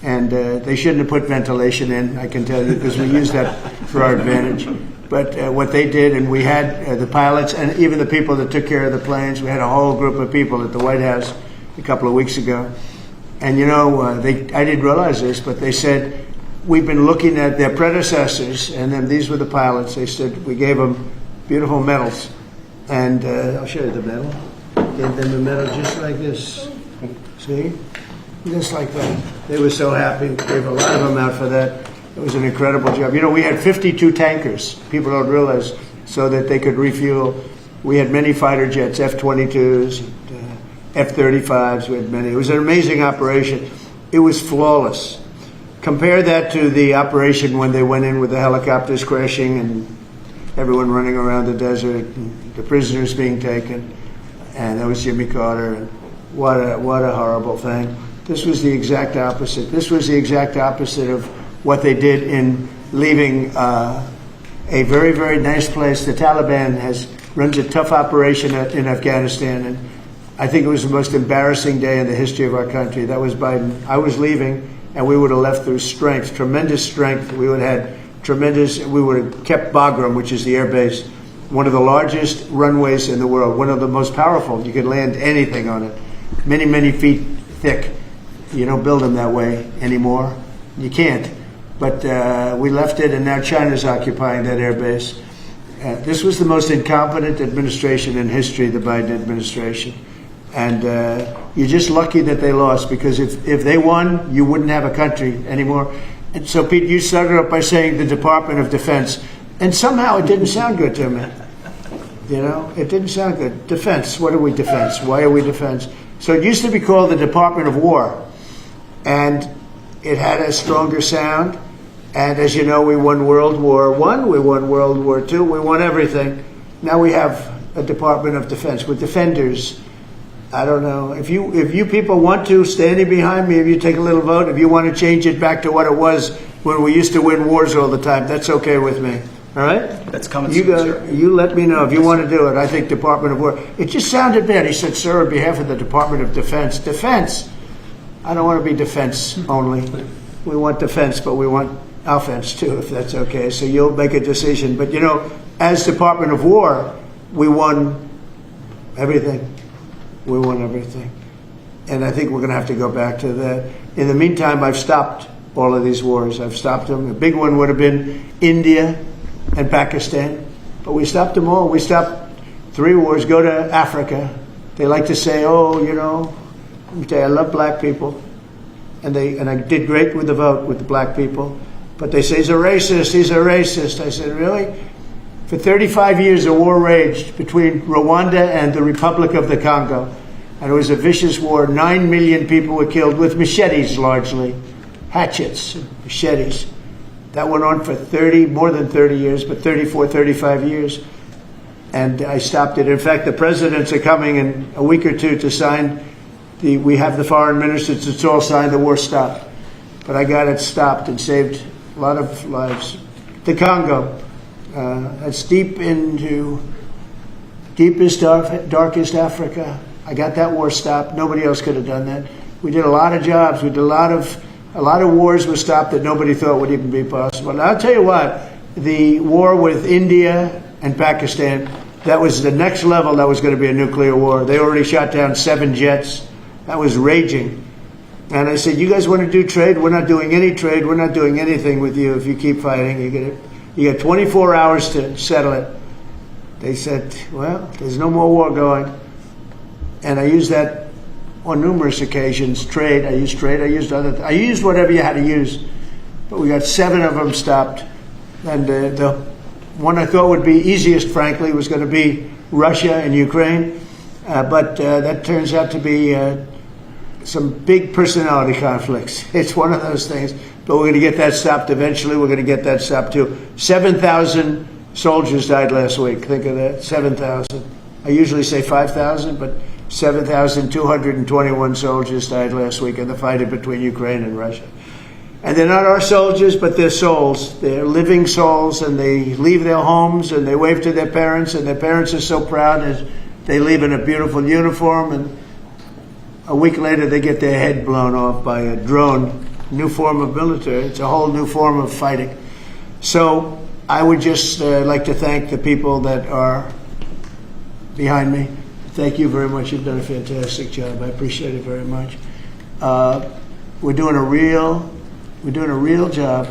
And they shouldn't have put ventilation in, I can tell you, because we use that for our advantage. But what they did, and we had the pilots and even the people that took care of the planes, we had a whole group of people at the White House a couple of weeks ago. And, I didn't realize this, but they said, we've been looking at their predecessors, and then these were the pilots. They said, we gave them beautiful medals. And I'll show you the medal. Gave them a medal just like this. See? Just like that. They were so happy. Gave a lot of them out for that. It was an incredible job. You know, we had 52 tankers. People don't realize, so that they could refuel. We had many fighter jets, F-22s, F-35s. We had many. It was an amazing operation. It was flawless. Compare that to the operation when they went in with the helicopters crashing and everyone running around the desert, and the prisoners being taken, and that was Jimmy Carter. And what a horrible thing. This was the exact opposite. This was the exact opposite of what they did in leaving a very, very nice place. The Taliban runs a tough operation in Afghanistan, and I think it was the most embarrassing day in the history of our country. That was Biden. I was leaving, and we would have left through strength, tremendous strength. We would have kept Bagram, which is the air base, one of the largest runways in the world, one of the most powerful. You could land anything on it, many, many feet thick. You don't build them that way anymore. You can't. But we left it, and now China's occupying that air base. This was the most incompetent administration in history, the Biden administration. And you're just lucky that they lost, because if they won, you wouldn't have a country anymore. And so, Pete, you started up by saying the Department of Defense. And somehow it didn't sound good to me. You know, it didn't sound good. Defense, what are we defense? Why are we defense? So it used to be called the Department of War. And it had a stronger sound. And as you know, we won World War I, we won World War II, we won everything. Now we have a Department of Defense with defenders. I don't know. If you people want to, standing behind me, if you take a little vote, if you want to change it back to what it was when we used to win wars all the time, that's okay with me. All right? That's coming You soon, sir. You let me know if you want to do it. I think Department of War. It just sounded bad. He said, sir, on behalf of the Department of Defense. Defense. I don't want to be defense only. We want defense, but we want offense too, if that's okay. So you'll make a decision. But, you know, as Department of War, we won everything. We won everything. And I think we're going to have to go back to that. In the meantime, I've stopped all of these wars. I've stopped them. A big one would have been India and Pakistan. But we stopped them all. We stopped 3 wars. Go to Africa. They like to say, oh, you know, let me tell you, I love black people. And I did great with the vote with the black people. But they say, he's a racist, he's a racist. I said, really? For 35 years, a war raged between Rwanda and the Republic of the Congo. And it was a vicious war. 9 million people were killed with machetes, largely. Hatchets, machetes. That went on for more than 30 years, but 34, 35 years. And I stopped it. In fact, the presidents are coming in a week or two to sign. We have the foreign ministers. It's all signed. The war stopped. But I got it stopped and saved a lot of lives. The Congo. That's deep into deepest, darkest Africa. I got that war stopped. Nobody else could have done that. We did a lot of jobs. We did a lot of wars were stopped that nobody thought would even be possible. And I'll tell you what, the war with India and Pakistan, that was the next level. That was going to be a nuclear war. They already shot down 7 jets. That was raging. And I said, you guys want to do trade? We're not doing any trade. We're not doing anything with you if you keep fighting. You get 24 hours to settle it. They said, well, there's no more war going. And I used that on numerous occasions. Trade. I used I used whatever you had to use. But we got 7 of them stopped. And the one I thought would be easiest, frankly, was going to be Russia and Ukraine. But that turns out to be some big personality conflicts. It's one of those things. But we're going to get that stopped eventually. We're going to get that stopped too. 7,000 soldiers died last week. Think of that. 7,000. I usually say 5,000, but 7,221 soldiers died last week in the fighting between Ukraine and Russia. And they're not our soldiers, but they're souls. They're living souls, and they leave their homes, and they wave to their parents, and their parents are so proud as they leave in a beautiful uniform, and a week later they get their head blown off by a drone. New form of military. It's a whole new form of fighting. So I would just like to thank the people that are behind me. Thank you very much. You've done a fantastic job. I appreciate it very much. We're doing a real job,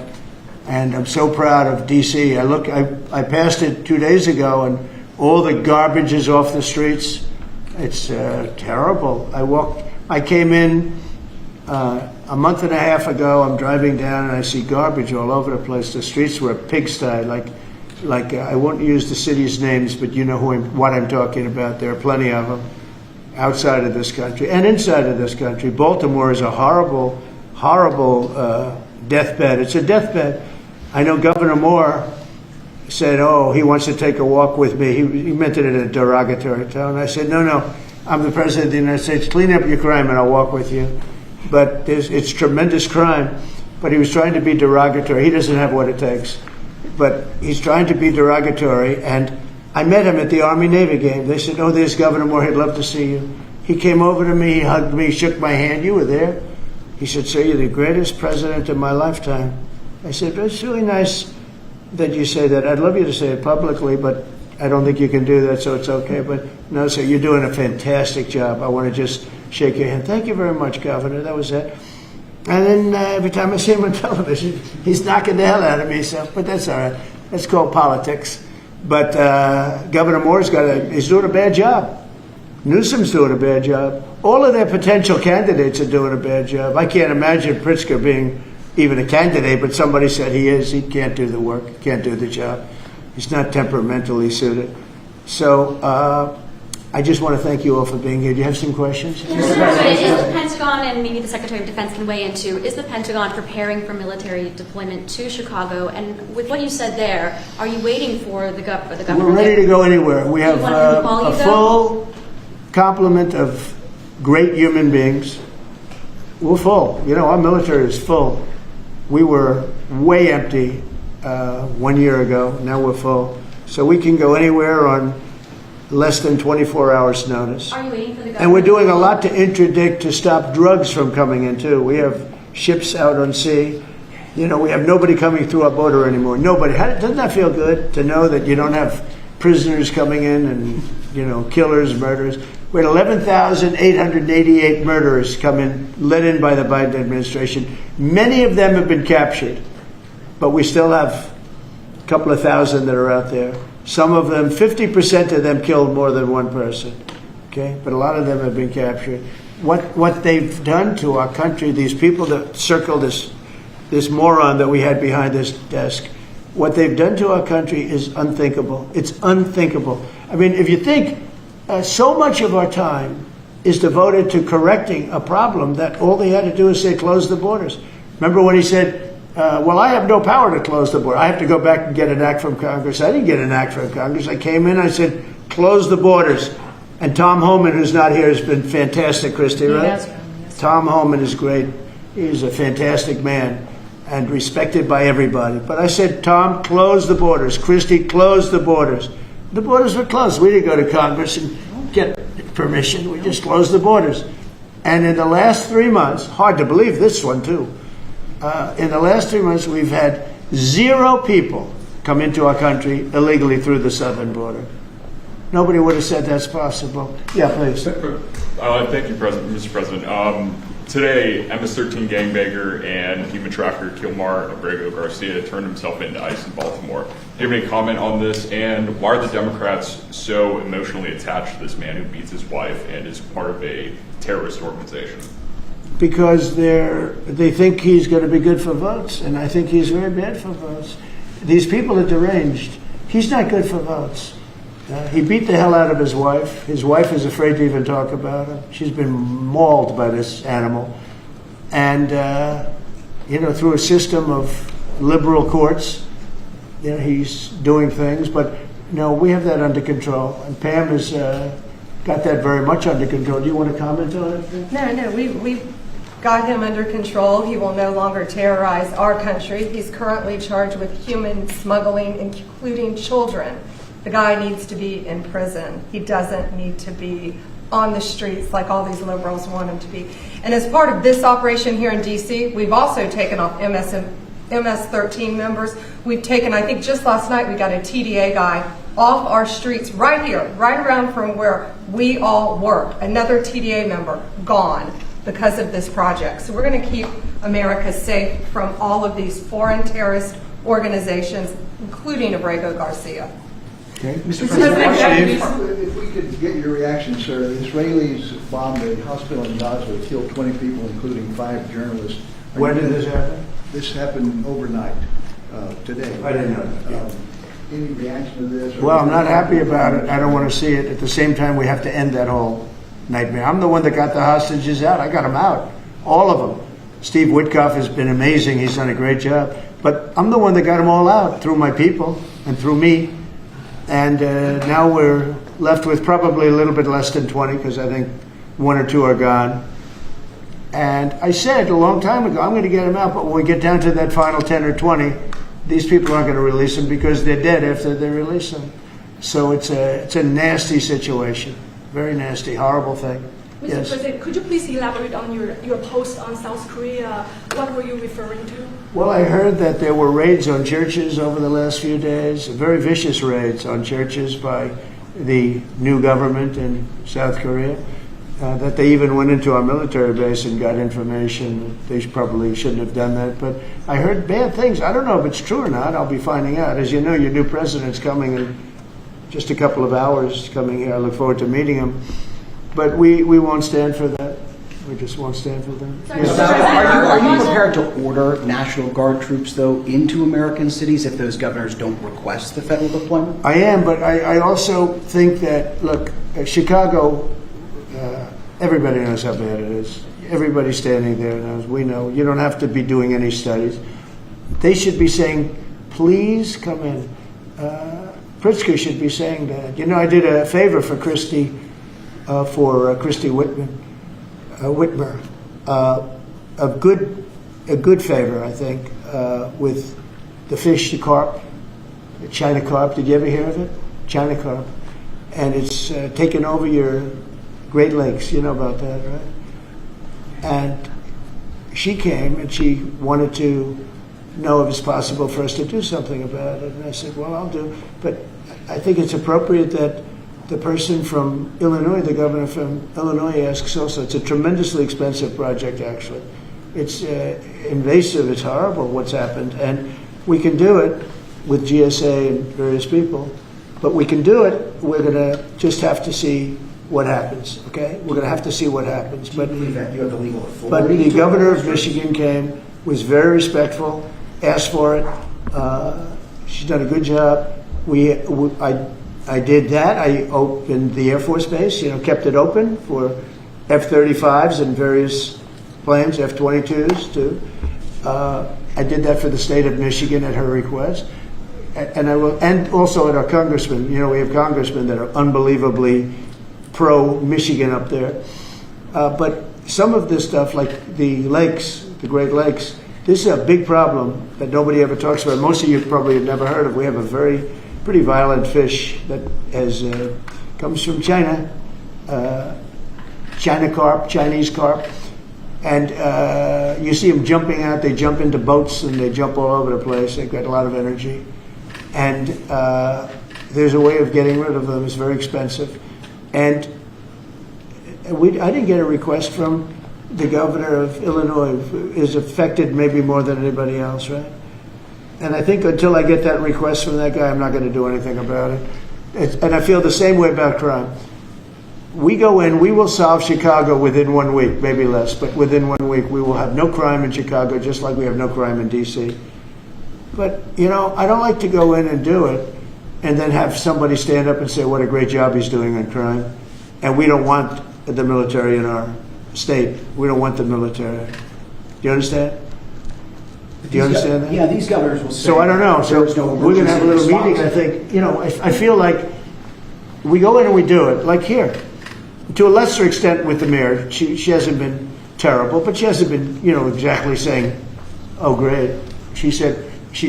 and I'm so proud of DC. I passed it 2 days ago, and all the garbage is off the streets. It's terrible. I came in a month and a half ago. I'm driving down and I see garbage all over the place. The streets were a pigsty. Like I won't use the city's names, but you know what I'm talking about. There are plenty of them outside of this country and inside of this country. Baltimore is a horrible, horrible deathbed. It's a deathbed. I know Governor Moore said, "Oh, he wants to take a walk with me." He meant it in a derogatory tone. I said, "No, I'm the president of the United States. Clean up your crime and I'll walk with you." But it's tremendous crime. But he was trying to be derogatory. He doesn't have what it takes. But he's trying to be derogatory. And I met him at the Army-Navy game. They said, "Oh, there's Governor Moore. He'd love to see you." He came over to me. He hugged me, shook my hand. "You were there." He said, "Sir, you're the greatest president of my lifetime." I said, "It's really nice that you say that. I'd love you to say it publicly, but I don't think you can do that, so it's okay. But no, sir, you're doing a fantastic job. I want to just shake your hand." "Thank you very much, Governor." That was it. And then every time I see him on television, he's knocking the hell out of me. So, but that's all right. That's called politics. But Governor Moore's he's doing a bad job. Newsom's doing a bad job. All of their potential candidates are doing a bad job. I can't imagine Pritzker being even a candidate, but somebody said he is. He can't do the work, can't do the job. He's not temperamentally suited. So I just want to thank you all for being here. Do you have some questions? Yes, sir. Is the Pentagon, and maybe the Secretary of Defense can weigh in too, is the Pentagon preparing for military deployment to Chicago? And with what you said there, are you waiting for the government? We're ready to go anywhere. We have a full complement of great human beings. We're full. You know, our military is full. We were way empty 1 year ago. Now we're full. So we can go anywhere on less than 24 hours notice. Are you waiting for the government? And we're doing a lot to interdict, to stop drugs from coming in too. We have ships out on sea. You know, we have nobody coming through our border anymore. Nobody. Doesn't that feel good to know that you don't have prisoners coming in and, you know, killers, murderers? We had 11,888 murderers come in, let in by the Biden administration. Many of them have been captured, but we still have a couple of thousand that are out there. Some of them, 50% of them killed more than one person, okay? But a lot of them have been captured. What they've done to our country, these people that circle this moron that we had behind this desk, what they've done to our country is unthinkable. It's unthinkable. I mean, if you think so much of our time is devoted to correcting a problem that all they had to do is say, close the borders. Remember when he said, well, I have no power to close the border. I have to go back and get an act from Congress. I didn't get an act from Congress. I came in, I said, close the borders. And Tom Homan, who's not here, has been fantastic, Christy, right? Yes. Tom Homan is great. He's a fantastic man and respected by everybody. But I said, Tom, close the borders. Christy, close the borders. The borders were closed. We didn't go to Congress and get permission. We just closed the borders. And in the last 3 months, hard to believe this one too, in the last 3 months, we've had 0 people come into our country illegally through the southern border. Nobody would have said that's possible. Yeah, please. Thank you, Mr. President. Today, MS-13 gangbanger and human trafficker Kilmar Abrego Garcia turned himself into ICE in Baltimore. Do you have any comment on this? And why are the Democrats so emotionally attached to this man who beats his wife and is part of a terrorist organization? Because they think he's going to be good for votes, and I think he's very bad for votes. These people are deranged. He's not good for votes. He beat the hell out of his wife. His wife is afraid to even talk about him. She's been mauled by this animal. And, through a system of liberal courts, he's doing things. But, no, we have that under control. And Pam has got that very much under control. Do you want to comment on it? No, we've got him under control. He will no longer terrorize our country. He's currently charged with human smuggling, including children. The guy needs to be in prison. He doesn't need to be on the streets like all these liberals want him to be. And as part of this operation here in D.C., we've also taken off MS-13 members. We've taken, I think just last night, we got a TDA guy off our streets right here, right around from where we all work. Another TDA member gone because of this project. So we're going to keep America safe from all of these foreign terrorist organizations, including Abrego Garcia. Okay? Mr. President, If we could get your reaction, sir. The Israelis bombed a hospital in Gaza, killed 20 people, including 5 journalists. When did this happen? This happened overnight, today. I didn't know that. Any reaction to this? Well, I'm not happy about it. I don't want to see it. At the same time, we have to end that whole nightmare. I'm the one that got the hostages out. I got them out. All of them. Steve Witkoff has been amazing. He's done a great job. But I'm the one that got them all out through my people and through me. And now we're left with probably a little bit less than 20 because I think 1 or 2 are gone. And I said a long time ago, I'm going to get them out. But when we get down to that final 10 or 20, these people aren't going to release them because they're dead after they release them. So it's a nasty situation. Very nasty, horrible thing. Mr. Yes. President, could you please elaborate on your post on South Korea? What were you referring to? Well, I heard that there were raids on churches over the last few days, very vicious raids on churches by the new government in South Korea, that they even went into our military base and got information. They probably shouldn't have done that, but I heard bad things. I don't know if it's true or not. I'll be finding out. As you know, your new president's coming in just a couple of hours coming here. I look forward to meeting him. But we won't stand for that. We just won't stand for that. Yes. Are you prepared to order National Guard troops, though, into American cities if those governors don't request the federal deployment? I am, but I also think that, look, Chicago, everybody knows how bad it is. Everybody standing there knows. We know. You don't have to be doing any studies. They should be saying, please come in. Pritzker should be saying that. You know, I did a favor for Christy Whitmer, a good favor, I think, with the fish, the carp, the China carp. Did you ever hear of it? China carp. And it's taken over your Great Lakes. You know about that, right? And she came and she wanted to know if it's possible for us to do something about it. And I said, well, I'll do. But I think it's appropriate that the person from Illinois, the governor from Illinois, asks also. It's a tremendously expensive project, actually. It's invasive. It's horrible what's happened. And we can do it with GSA and various people. But we can do it. We're going to just have to see what happens, okay? We're going to have to see what happens. But the governor of Michigan came, was very respectful, asked for it. She's done a good job. I did that. I opened the Air Force Base, kept it open for F-35s and various planes, F-22s too. I did that for the state of Michigan at her request. And I will, and also at our congressmen. We have congressmen that are unbelievably pro-Michigan up there. But some of this stuff, like the lakes, the Great Lakes, this is a big problem that nobody ever talks about. Most of you probably have never heard of. We have a pretty violent fish that comes from China, China carp, Chinese carp. And you see them jumping out. They jump into boats and they jump all over the place. They've got a lot of energy. And there's a way of getting rid of them. It's very expensive. And I didn't get a request from the governor of Illinois, who is affected maybe more than anybody else, right? And I think until I get that request from that guy, I'm not going to do anything about it. And I feel the same way about crime. We go in, we will solve Chicago within 1 week, maybe less, but within 1 week we will have no crime in Chicago, just like we have no crime in D.C. But, I don't like to go in and do it and then have somebody stand up and say what a great job he's doing on crime. And we don't want the military in our state. We don't want the military. Do you understand? Do you understand that? Yeah, these governors will say. So I don't know. So we're going to have a little meeting. I think, I feel like we go in and we do it, like here. To a lesser extent with the mayor. She hasn't been terrible, but she hasn't been, exactly saying, oh, great. She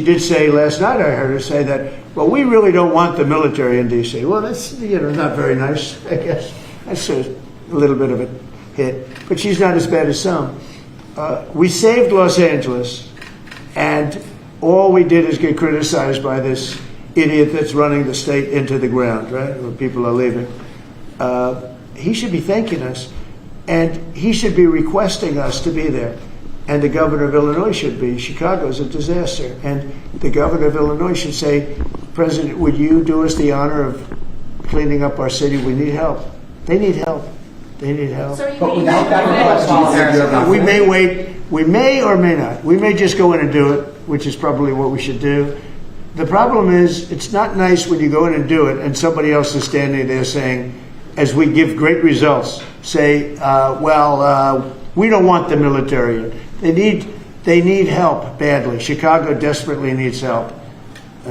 did say last night, I heard her say that, well, we really don't want the military in D.C. Well, that's, not very nice, I guess. That's a little bit of a hit. But she's not as bad as some. We saved Los Angeles, and all we did is get criticized by this idiot that's running the state into the ground, right, where people are leaving. He should be thanking us, and he should be requesting us to be there. And the governor of Illinois should be. Chicago is a disaster. And the governor of Illinois should say, President, would you do us the honor of cleaning up our city? We need help. They need help. They need help. So are you But waiting without that request, We may wait. We may or may not. We may just go in and do it, which is probably what we should do. The problem is, it's not nice when you go in and do it and somebody else is standing there saying, as we give great results, say, we don't want the military. They need help badly. Chicago desperately needs help.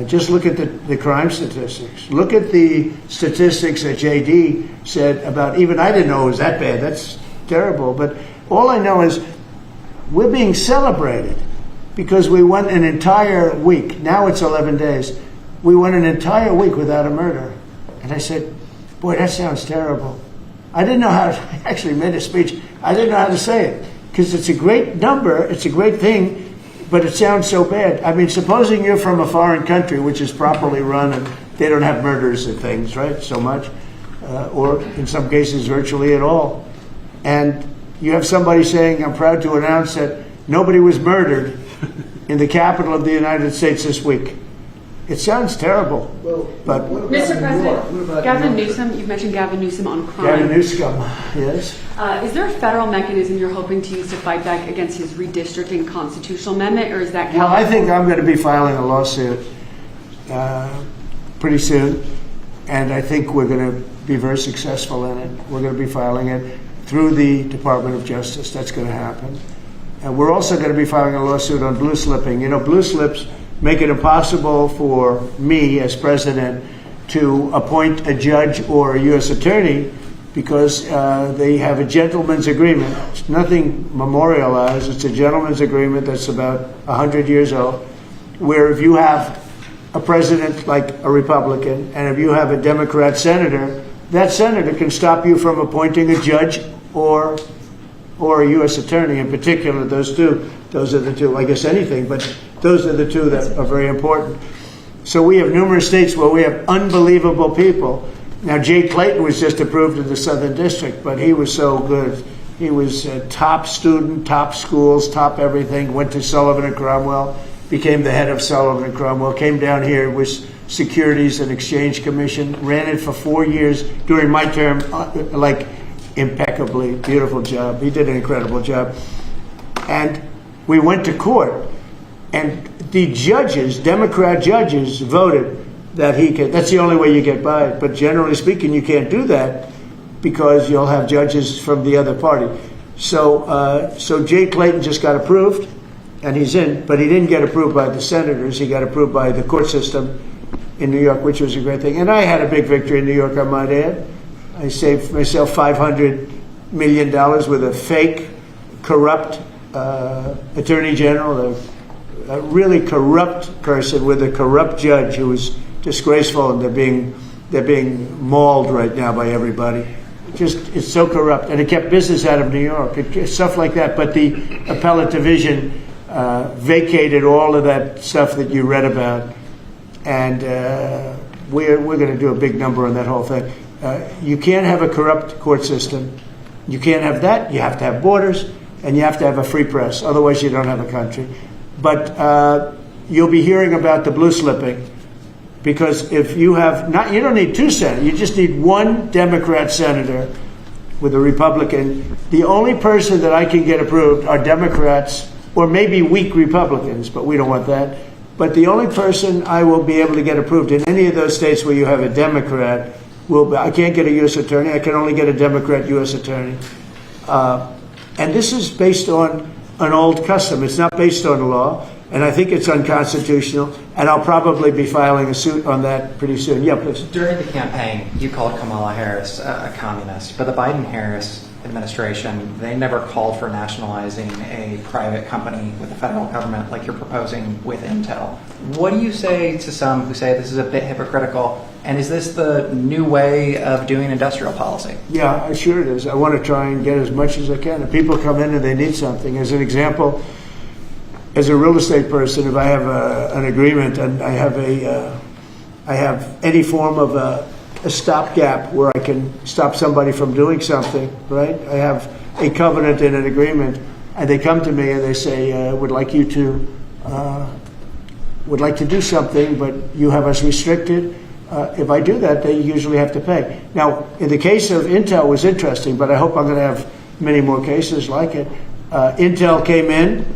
Just look at the crime statistics. Look at the statistics that JD said about, even I didn't know it was that bad. That's terrible. But all I know is we're being celebrated because we went an entire week. Now it's 11 days. We went an entire week without a murder. And I said, boy, that sounds terrible. I didn't know how to, I actually made a speech. I didn't know how to say it because it's a great number. It's a great thing. But it sounds so bad. I mean, supposing you're from a foreign country, which is properly run, and they don't have murders and things, right, so much, or in some cases virtually at all. And you have somebody saying, I'm proud to announce that nobody was murdered in the capital of the United States this week. It sounds terrible. But Mr. President, Gavin Newsom, you've mentioned Gavin Newsom on crime. Gavin Newsom, yes. Is there a federal mechanism you're hoping to use to fight back against his redistricting constitutional amendment, or is that... Well, I think I'm going to be filing a lawsuit pretty soon, and I think we're going to be very successful in it. We're going to be filing it through the Department of Justice. That's going to happen. And we're also going to be filing a lawsuit on blue slipping. You know, blue slips make it impossible for me as president to appoint a judge or a U.S. attorney because they have a gentleman's agreement. It's nothing memorialized. It's a gentleman's agreement that's about 100 years old, where if you have a president like a Republican and if you have a Democrat senator, that senator can stop you from appointing a judge or a U.S. attorney. In particular, those are the two, I guess anything, but those are the two that are very important. So we have numerous states where we have unbelievable people. Now, Jay Clayton was just approved in the Southern District, but he was so good. He was a top student, top schools, top everything, went to Sullivan and Cromwell, became the head of Sullivan and Cromwell, came down here, was Securities and Exchange Commission, ran it for 4 years during my term, like impeccably, beautiful job. He did an incredible job. And we went to court, and the judges, Democrat judges, voted that he can. That's the only way you get by it. But generally speaking, you can't do that because you'll have judges from the other party. So Jay Clayton just got approved, and he's in, but he didn't get approved by the senators. He got approved by the court system in New York, which was a great thing. And I had a big victory in New York, I might add. I saved myself $500 million with a fake, corrupt attorney general, a really corrupt person with a corrupt judge who was disgraceful, and they're being mauled right now by everybody. It's so corrupt, and it kept business out of New York, stuff like that. But the appellate division vacated all of that stuff that you read about, and we're going to do a big number on that whole thing. You can't have a corrupt court system. You can't have that. You have to have borders, and you have to have a free press. Otherwise, you don't have a country. But you'll be hearing about the blue slipping, because if you have not, you don't need two senators. You just need one Democrat senator with a Republican. The only person that I can get approved are Democrats or maybe weak Republicans, but we don't want that. But the only person I will be able to get approved in any of those states where you have a Democrat will be, I can't get a U.S. attorney. I can only get a Democrat U.S. attorney. And this is based on an old custom. It's not based on law, and I think it's unconstitutional, and I'll probably be filing a suit on that pretty soon. Yeah, please. During the campaign, you called Kamala Harris a communist, but the Biden-Harris administration, they never called for nationalizing a private company with the federal government like you're proposing with Intel. What do you say to some who say this is a bit hypocritical, and is this the new way of doing industrial policy? Yeah, sure it is. I want to try and get as much as I can. If people come in and they need something, as an example, as a real estate person, if I have an agreement and I have any form of a stopgap where I can stop somebody from doing something, right? I have a covenant in an agreement, and they come to me and they say, would like you to would like to do something, but you have us restricted. If I do that, they usually have to pay. Now, in the case of Intel, it was interesting, but I hope I'm going to have many more cases like it. Intel came in.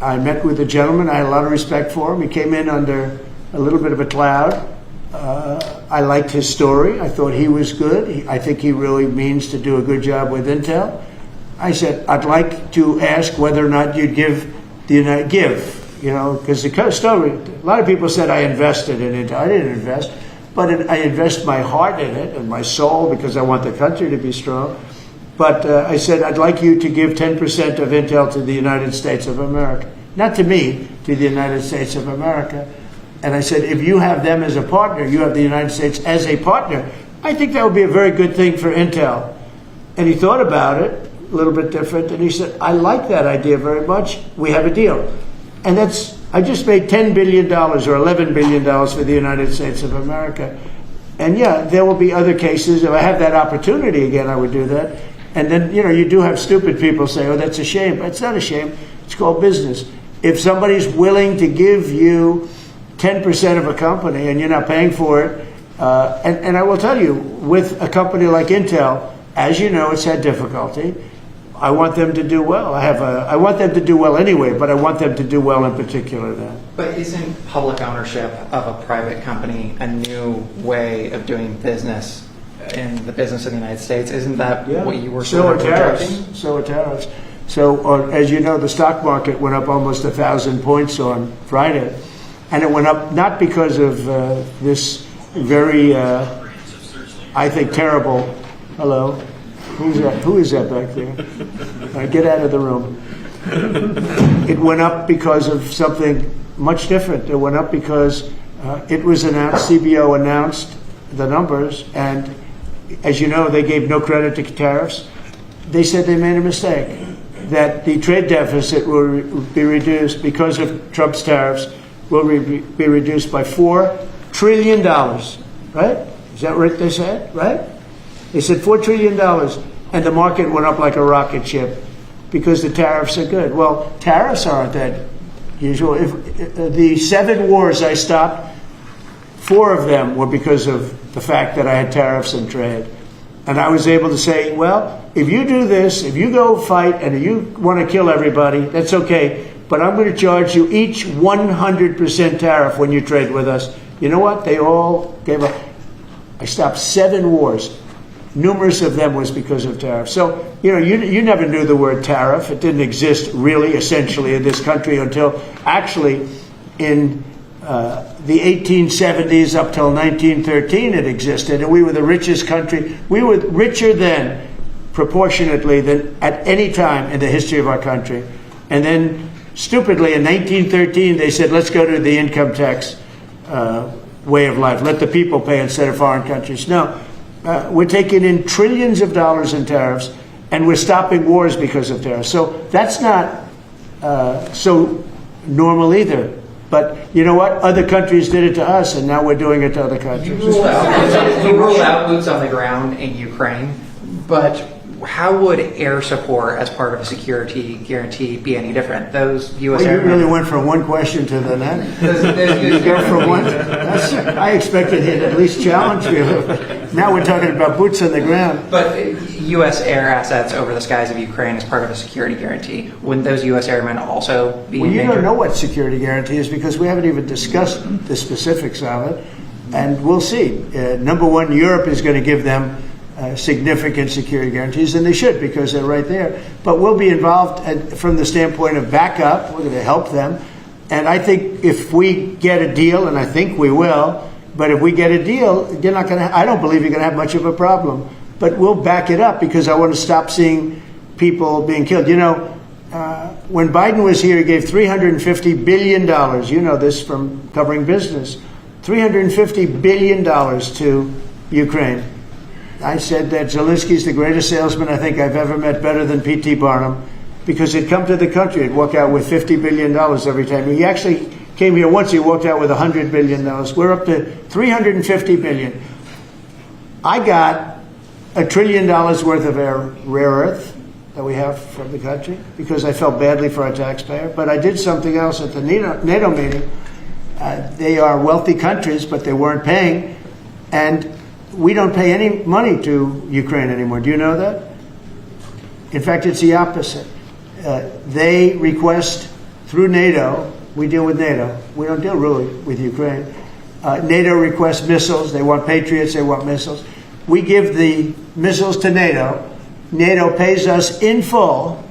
I met with the gentleman. I had a lot of respect for him. He came in under a little bit of a cloud. I liked his story. I thought he was good. I think he really means to do a good job with Intel. I said, I'd like to ask whether or not you'd give because the story, a lot of people said I invested in Intel. I didn't invest, but I invest my heart in it and my soul because I want the country to be strong. But I said, I'd like you to give 10% of Intel to the United States of America. Not to me, to the United States of America. And I said, if you have them as a partner, you have the United States as a partner, I think that would be a very good thing for Intel. And he thought about it, a little bit different, and he said, I like that idea very much. We have a deal. And I just made $10 billion or $11 billion for the United States of America. And yeah, there will be other cases. If I have that opportunity again, I would do that. And then, you do have stupid people say, oh, that's a shame. But it's not a shame. It's called business. If somebody's willing to give you 10% of a company and you're not paying for it, and I will tell you, with a company like Intel, as you know, it's had difficulty. I want them to do well. I want them to do well anyway, but I want them to do well in particular then. But isn't public ownership of a private company a new way of doing business in the business of the United States? Isn't that what you were sort of projecting? So are tariffs. So, as you know, the stock market went up almost 1,000 points on Friday. And it went up not because of this very, I think, terrible, hello, who is that back there? All right, get out of the room. It went up because of something much different. It went up because it was announced, CBO announced the numbers, and as you know, they gave no credit to tariffs. They said they made a mistake, that the trade deficit will be reduced because of Trump's tariffs, will be reduced by $4 trillion, right? Is that what they said, right? They said $4 trillion, and the market went up like a rocket ship because the tariffs are good. Well, tariffs aren't that usual. If the 7 wars I stopped, 4 of them were because of the fact that I had tariffs and trade. And I was able to say, well, if you do this, if you go fight and you want to kill everybody, that's okay. But I'm going to charge you each 100% tariff when you trade with us. You know what? They all gave up. I stopped 7 wars. Numerous of them was because of tariffs. So, you never knew the word tariff. It didn't exist really, essentially, in this country until actually in the 1870s up till 1913 it existed. And we were the richest country. We were richer then, proportionately, than at any time in the history of our country. And then, stupidly, in 1913, they said, let's go to the income tax way of life. Let the people pay instead of foreign countries. No. We're taking in trillions of dollars in tariffs, and we're stopping wars because of tariffs. So that's not so normal either. But you know what? Other countries did it to us, and now we're doing it to other countries. You ruled out boots on the ground in Ukraine, but how would air support as part of a security guarantee be any different? Those U.S. Well, you really went from one question to the next. You go from one. I expected him to at least challenge you. Now we're talking about boots on the ground. But U.S. air assets over the skies of Ukraine as part of a security guarantee, wouldn't those U.S. airmen also be Well, in you danger? don't know what security guarantee is because we haven't even discussed the specifics of it. And we'll see. Number one, Europe is going to give them significant security guarantees, and they should because they're right there. But we'll be involved from the standpoint of backup. We're going to help them. And I think if we get a deal, and I think we will, but if we get a deal, you're not going to. I don't believe you're going to have much of a problem. But we'll back it up because I want to stop seeing people being killed. When Biden was here, he gave $350 billion. You know this from covering business. $350 billion to Ukraine. I said that Zelensky's the greatest salesman I think I've ever met, better than P.T. Barnum, because he'd come to the country, he'd walk out with $50 billion every time. He actually came here once, he walked out with $100 billion. We're up to $350 billion. I got $1 trillion worth of rare earth that we have from the country because I felt badly for our taxpayer. But I did something else at the NATO meeting. They are wealthy countries, but they weren't paying. And we don't pay any money to Ukraine anymore. Do you know that? In fact, it's the opposite. They request through NATO, we deal with NATO. We don't deal really with Ukraine. NATO requests missiles. They want Patriots. They want missiles. We give the missiles to NATO. NATO pays us in full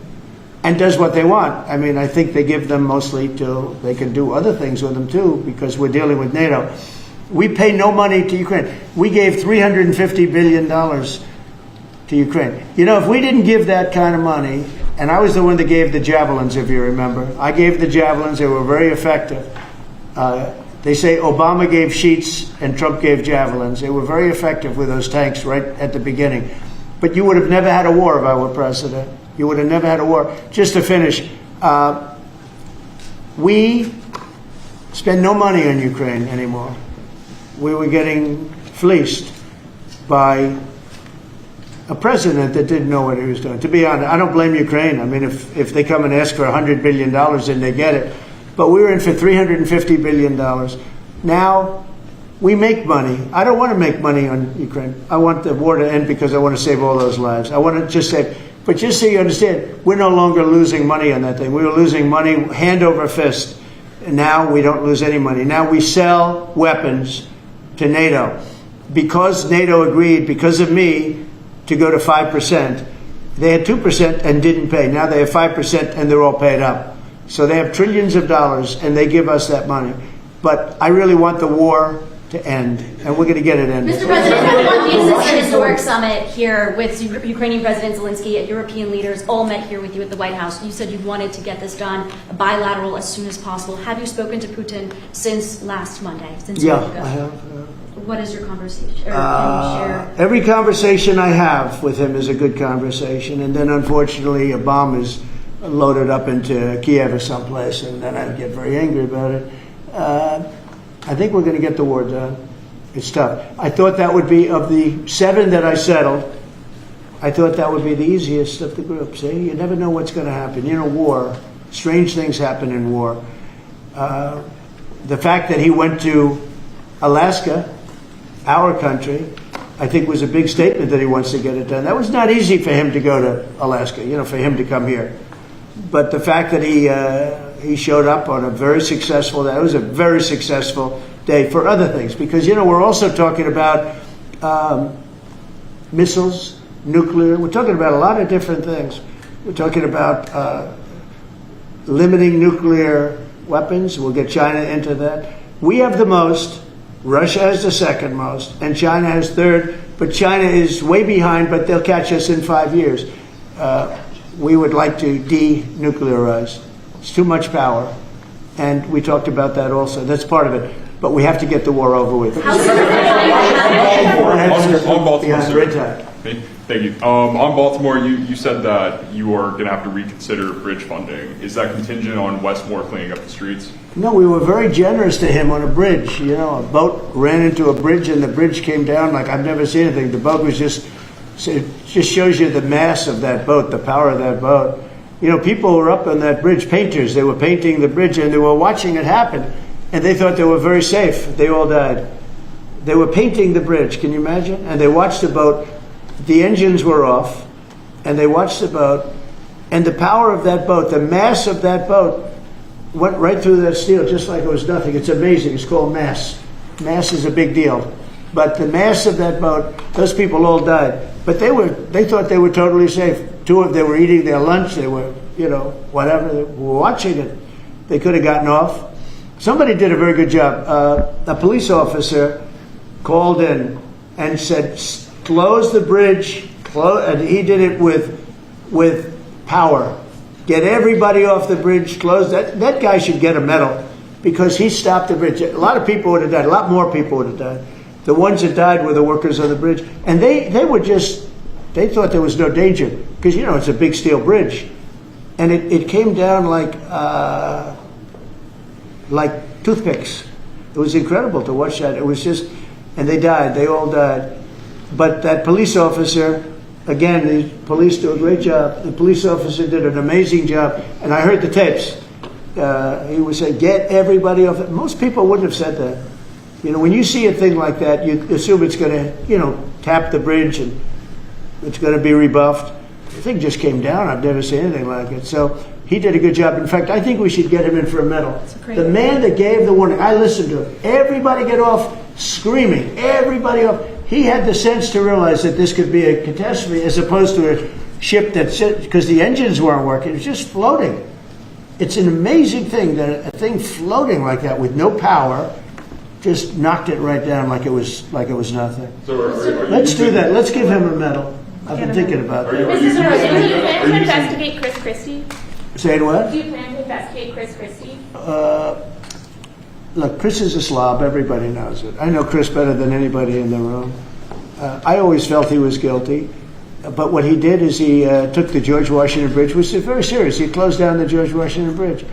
and does what they want. I mean, I think they give them mostly to, they can do other things with them too, because we're dealing with NATO. We pay no money to Ukraine. We gave $350 billion to Ukraine. You know, if we didn't give that kind of money, and I was the one that gave the javelins, if you remember. I gave the javelins. They were very effective. They say Obama gave sheets and Trump gave javelins. They were very effective with those tanks right at the beginning. But you would have never had a war if I were president. You would have never had a war. Just to finish, we spend no money on Ukraine anymore. We were getting fleeced by a president that didn't know what he was doing. To be honest, I don't blame Ukraine. I mean, if they come and ask for $100 billion, then they get it. But we were in for $350 billion. Now, we make money. I don't want to make money on Ukraine. I want the war to end because I want to save all those lives. I want to just say, but just so you understand, we're no longer losing money on that thing. We were losing money hand over fist. And now we don't lose any money. Now we sell weapons to NATO. Because NATO agreed, because of me, to go to 5%. They had 2% and didn't pay. Now they have 5% and they're all paid up. So they have trillions of dollars and they give us that money. But I really want the war to end, and we're going to get it ended. Mr. President, this is a historic summit here with Ukrainian President Zelensky and European leaders all met here with you at the White House. You said you wanted to get this done bilateral as soon as possible. Have you spoken to Putin since last Monday? Since yeah, I have. What is your conversation? Or can you share? Every conversation I have with him is a good conversation, and then unfortunately a bomb is loaded up into Kiev or someplace, and then I get very angry about it. I think we're going to get the war done. It's tough. I thought that would be, of the 7 that I settled, I thought that would be the easiest of the group. See, you never know what's going to happen. You know, war, strange things happen in war. The fact that he went to Alaska, our country, I think was a big statement that he wants to get it done. That was not easy for him to go to Alaska, you know, for him to come here. But the fact that he showed up on a very successful day, it was a very successful day for other things. Because, you know, we're also talking about missiles, nuclear. We're talking about a lot of different things. We're talking about limiting nuclear weapons. We'll get China into that. We have the most. Russia has the second most, and China has third, but China is way behind, but they'll catch us in 5 years. We would like to denuclearize. It's too much power, and we talked about that also. That's part of it, but we have to get the war over with. On Baltimore, sir. Thank you. On Baltimore, you said that you are going to have to reconsider bridge funding. Is that contingent on Westmore cleaning up the streets? No, we were very generous to him on a bridge. You know, a boat ran into a bridge and the bridge came down like I've never seen anything. The boat was just, it just shows you the mass of that boat, the power of that boat. You know, people were up on that bridge, painters. They were painting the bridge and they were watching it happen. And they thought they were very safe. They all died. They were painting the bridge, can you imagine? And they watched the boat. The engines were off, and they watched the boat, and the power of that boat, the mass of that boat, went right through that steel just like it was nothing. It's amazing. It's called mass. Mass is a big deal. But the mass of that boat, those people all died. But they thought they were totally safe. Two of them were eating their lunch. They were, you know, whatever. They were watching it. They could have gotten off. Somebody did a very good job. A police officer called in and said, close the bridge, and he did it with power. Get everybody off the bridge, close that. That guy should get a medal because he stopped the bridge. A lot of people would have died. A lot more people would have died. The ones that died were the workers on the bridge. And they thought there was no danger because, you know, it's a big steel bridge. And it came down like toothpicks. It was incredible to watch that. It was just, and they died. They all died. But that police officer, again, the police do a great job. The police officer did an amazing job. And I heard the tapes. he would say, get everybody off it. Most people wouldn't have said that. You know, when you see a thing like that, you assume it's going to, you know, tap the bridge and it's going to be rebuffed. The thing just came down. I've never seen anything like it. So he did a good job. In fact, I think we should get him in for a medal. The man that gave the warning, I listened to him. Everybody get off screaming. Everybody off. He had the sense to realize that this could be a catastrophe as opposed to a ship that because the engines weren't working. It was just floating. It's an amazing thing that a thing floating like that with no power just knocked it right down like it was nothing. So Let's do that. Let's give him a medal. I've been thinking about that. Mr. President, do you plan to investigate Chris Christie? Saying what? Do you plan to investigate Chris Christie? Look, Chris is a slob. Everybody knows it. I know Chris better than anybody in the room. I always felt he was guilty. But what he did is he took the George Washington Bridge, which is very serious. He closed down the George Washington Bridge.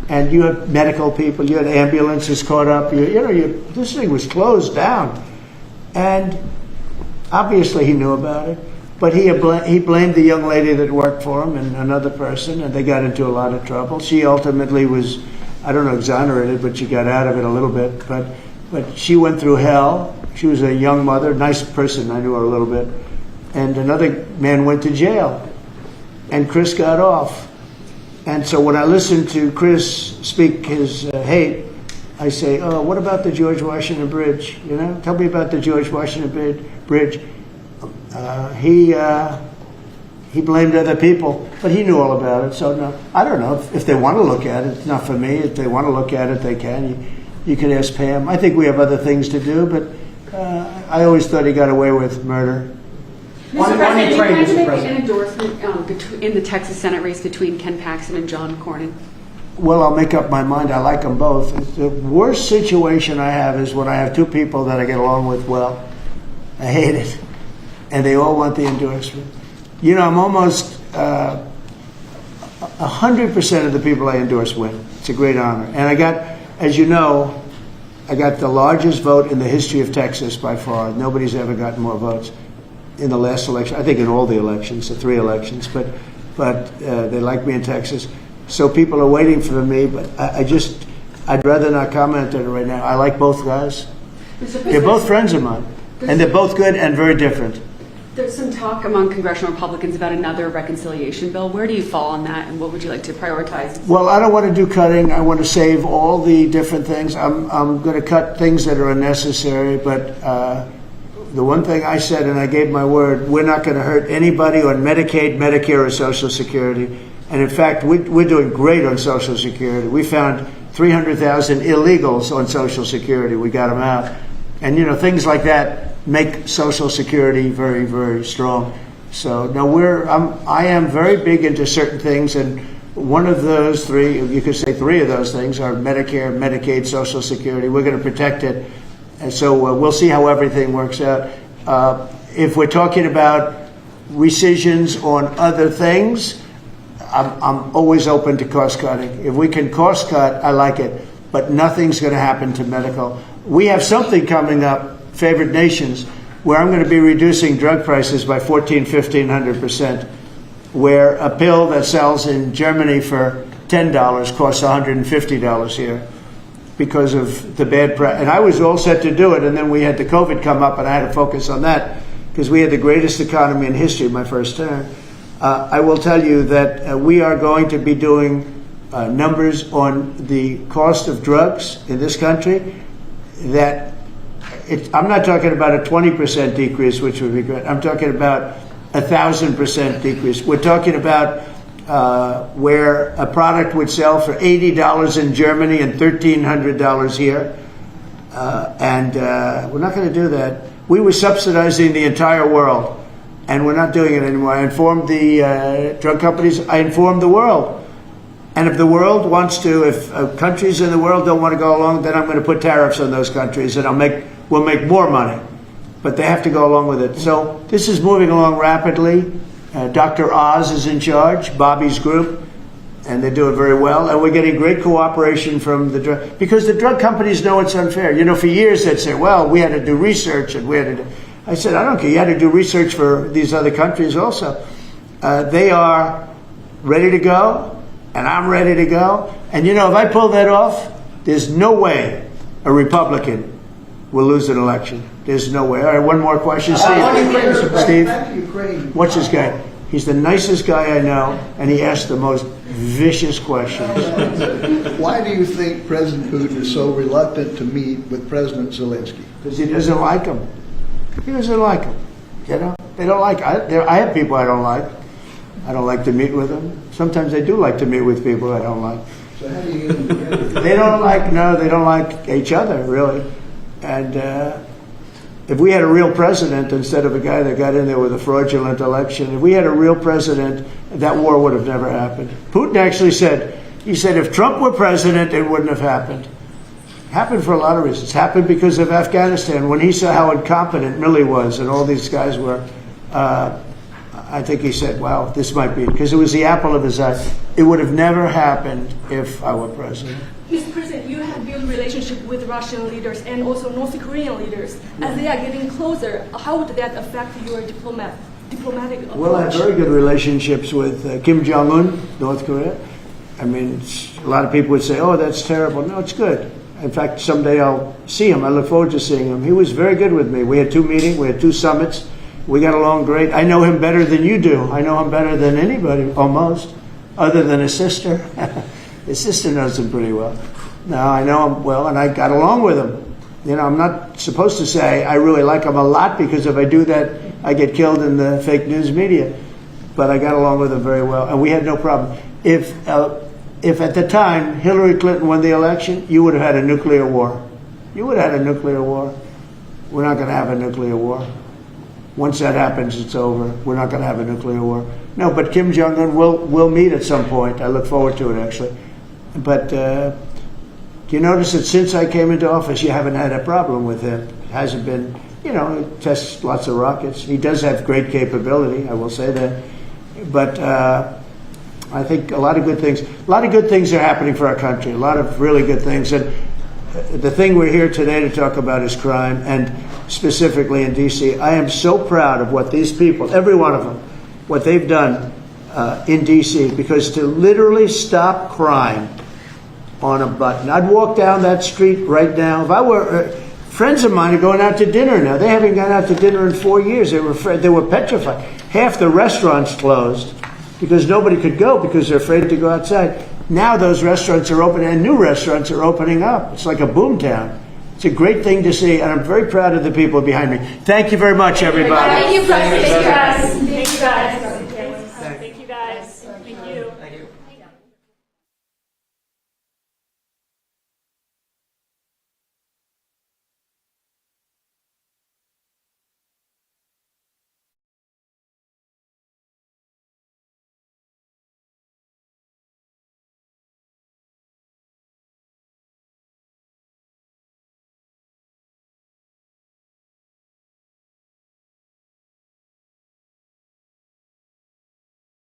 And you had medical people, you had ambulances caught up. This thing was closed down. And obviously he knew about it. But he blamed the young lady that worked for him and another person, and they got into a lot of trouble. She ultimately was, I don't know, exonerated, but she got out of it a little bit. But she went through hell. She was a young mother, nice person. I knew her a little bit. And another man went to jail. And Chris got off. And so when I listen to Chris speak his hate, I say, oh, what about the George Washington Bridge? You know, tell me about the George Washington Bridge. He blamed other people, but he knew all about it. So no, I don't know if they want to look at it. It's not for me. If they want to look at it, they can. You could ask Pam. I think we have other things to do, but I always thought he got away with murder. Mr. President, do you plan to make an endorsement in the Texas Senate race between Ken Paxton and John Cornyn? Well, I'll make up my mind. I like them both. The worst situation I have is when I have two people that I get along with well. I hate it. And they all want the endorsement. You know, I'm almost 100% of the people I endorse win. It's a great honor. And I got, as you know, I got the largest vote in the history of Texas by far. Nobody's ever gotten more votes in the last election. I think in all the elections, the 3 elections. But they like me in Texas. So people are waiting for me. But I'd rather not comment on it right now. I like both guys. They're both friends of mine. And they're both good and very different. There's some talk among congressional Republicans about another reconciliation bill. Where do you fall on that, and what would you like to prioritize? Well, I don't want to do cutting. I want to save all the different things. I'm going to cut things that are unnecessary, but the one thing I said, and I gave my word, we're not going to hurt anybody on Medicaid, Medicare, or Social Security. And in fact, we're doing great on Social Security. We found 300,000 illegals on Social Security. We got them out. And, you know, things like that make Social Security very, very strong. So, no, I am very big into certain things, and one of those 3, you could say 3 of those things are Medicare, Medicaid, Social Security. We're going to protect it. And so we'll see how everything works out. If we're talking about rescissions on other things, I'm always open to cost cutting. If we can cost cut, I like it, but nothing's going to happen to medical. We have something coming up, favored nations, where I'm going to be reducing drug prices by 1,500%, where a pill that sells in Germany for $10 costs $150 here because of the bad price. And I was all set to do it, and then we had the COVID come up, and I had to focus on that because we had the greatest economy in history my first term. I will tell you that we are going to be doing numbers on the cost of drugs in this country that I'm not talking about a 20% decrease, which would be great. I'm talking about 1,000% decrease. We're talking about where a product would sell for $80 in Germany and $1,300 here. And we're not going to do that. We were subsidizing the entire world, and we're not doing it anymore. I informed the drug companies. I informed the world. And if the world wants to, if countries in the world don't want to go along, then I'm going to put tariffs on those countries, and we'll make more money. But they have to go along with it. So this is moving along rapidly. Dr. Oz is in charge, Bobby's group, and they're doing very well. And we're getting great cooperation from the drug, because the drug companies know it's unfair. You know, for years they'd say, well, we had to do research, and we had to do. I said, I don't care. You had to do research for these other countries also. They are ready to go. and I'm ready to go. And you know, if I pull that off, there's no way a Republican will lose an election. There's no way. All right, one more question, Steve. Steve, what's this guy? He's the nicest guy I know, and he asks the most vicious questions. Why do you think President Putin is so reluctant to meet with President Zelensky? Because he doesn't like him. He doesn't like him. You know, they don't like. I have people I don't like. I don't like to meet with them. Sometimes I do like to meet with people I don't like. So how do you get them together? They don't like each other, really. And if we had a real president instead of a guy that got in there with a fraudulent election, if we had a real president, that war would have never happened. Putin actually said, if Trump were president, it wouldn't have happened. It happened for a lot of reasons. It happened because of Afghanistan. When he saw how incompetent Milley was and all these guys were, I think he said, wow, this might be, because it was the apple of his eye. It would have never happened if I were president. Mr. President, you have built relationship with Russian leaders and also North Korean leaders. As they are getting closer, how would that affect your diplomatic approach? Well, I have very good relationships with Kim Jong-un, North Korea. I mean, a lot of people would say, oh, that's terrible. No, it's good. In fact, someday I'll see him. I look forward to seeing him. He was very good with me. We had 2 meetings. We had 2 summits. We got along great. I know him better than you do. I know him better than anybody, almost, other than his sister. His sister knows him pretty well. No, I know him well, and I got along with him. You know, I'm not supposed to say I really like him a lot, because if I do that, I get killed in the fake news media. But I got along with him very well, and we had no problem. If at the time Hillary Clinton won the election, you would have had a nuclear war. You would have had a nuclear war. We're not going to have a nuclear war. Once that happens, it's over. We're not going to have a nuclear war. No, but Kim Jong-un will meet at some point. I look forward to it, actually. But do you notice that since I came into office, you haven't had a problem with him? It hasn't been, you know, he tests lots of rockets. He does have great capability, I will say that. But I think a lot of good things are happening for our country, a lot of really good things. And the thing we're here today to talk about is crime, and specifically in D.C. I am so proud of what these people, every one of them, what they've done in D.C., because to literally stop crime on a button. I'd walk down that street right now. If I were, friends of mine are going out to dinner now. They haven't gone out to dinner in 4 years. They were petrified. Half the restaurants closed because nobody could go because they're afraid to go outside. Now those restaurants are open, and new restaurants are opening up. It's like a boom town. It's a great thing to see, and I'm very proud of the people behind me. Thank you very much, everybody. Thank you, President.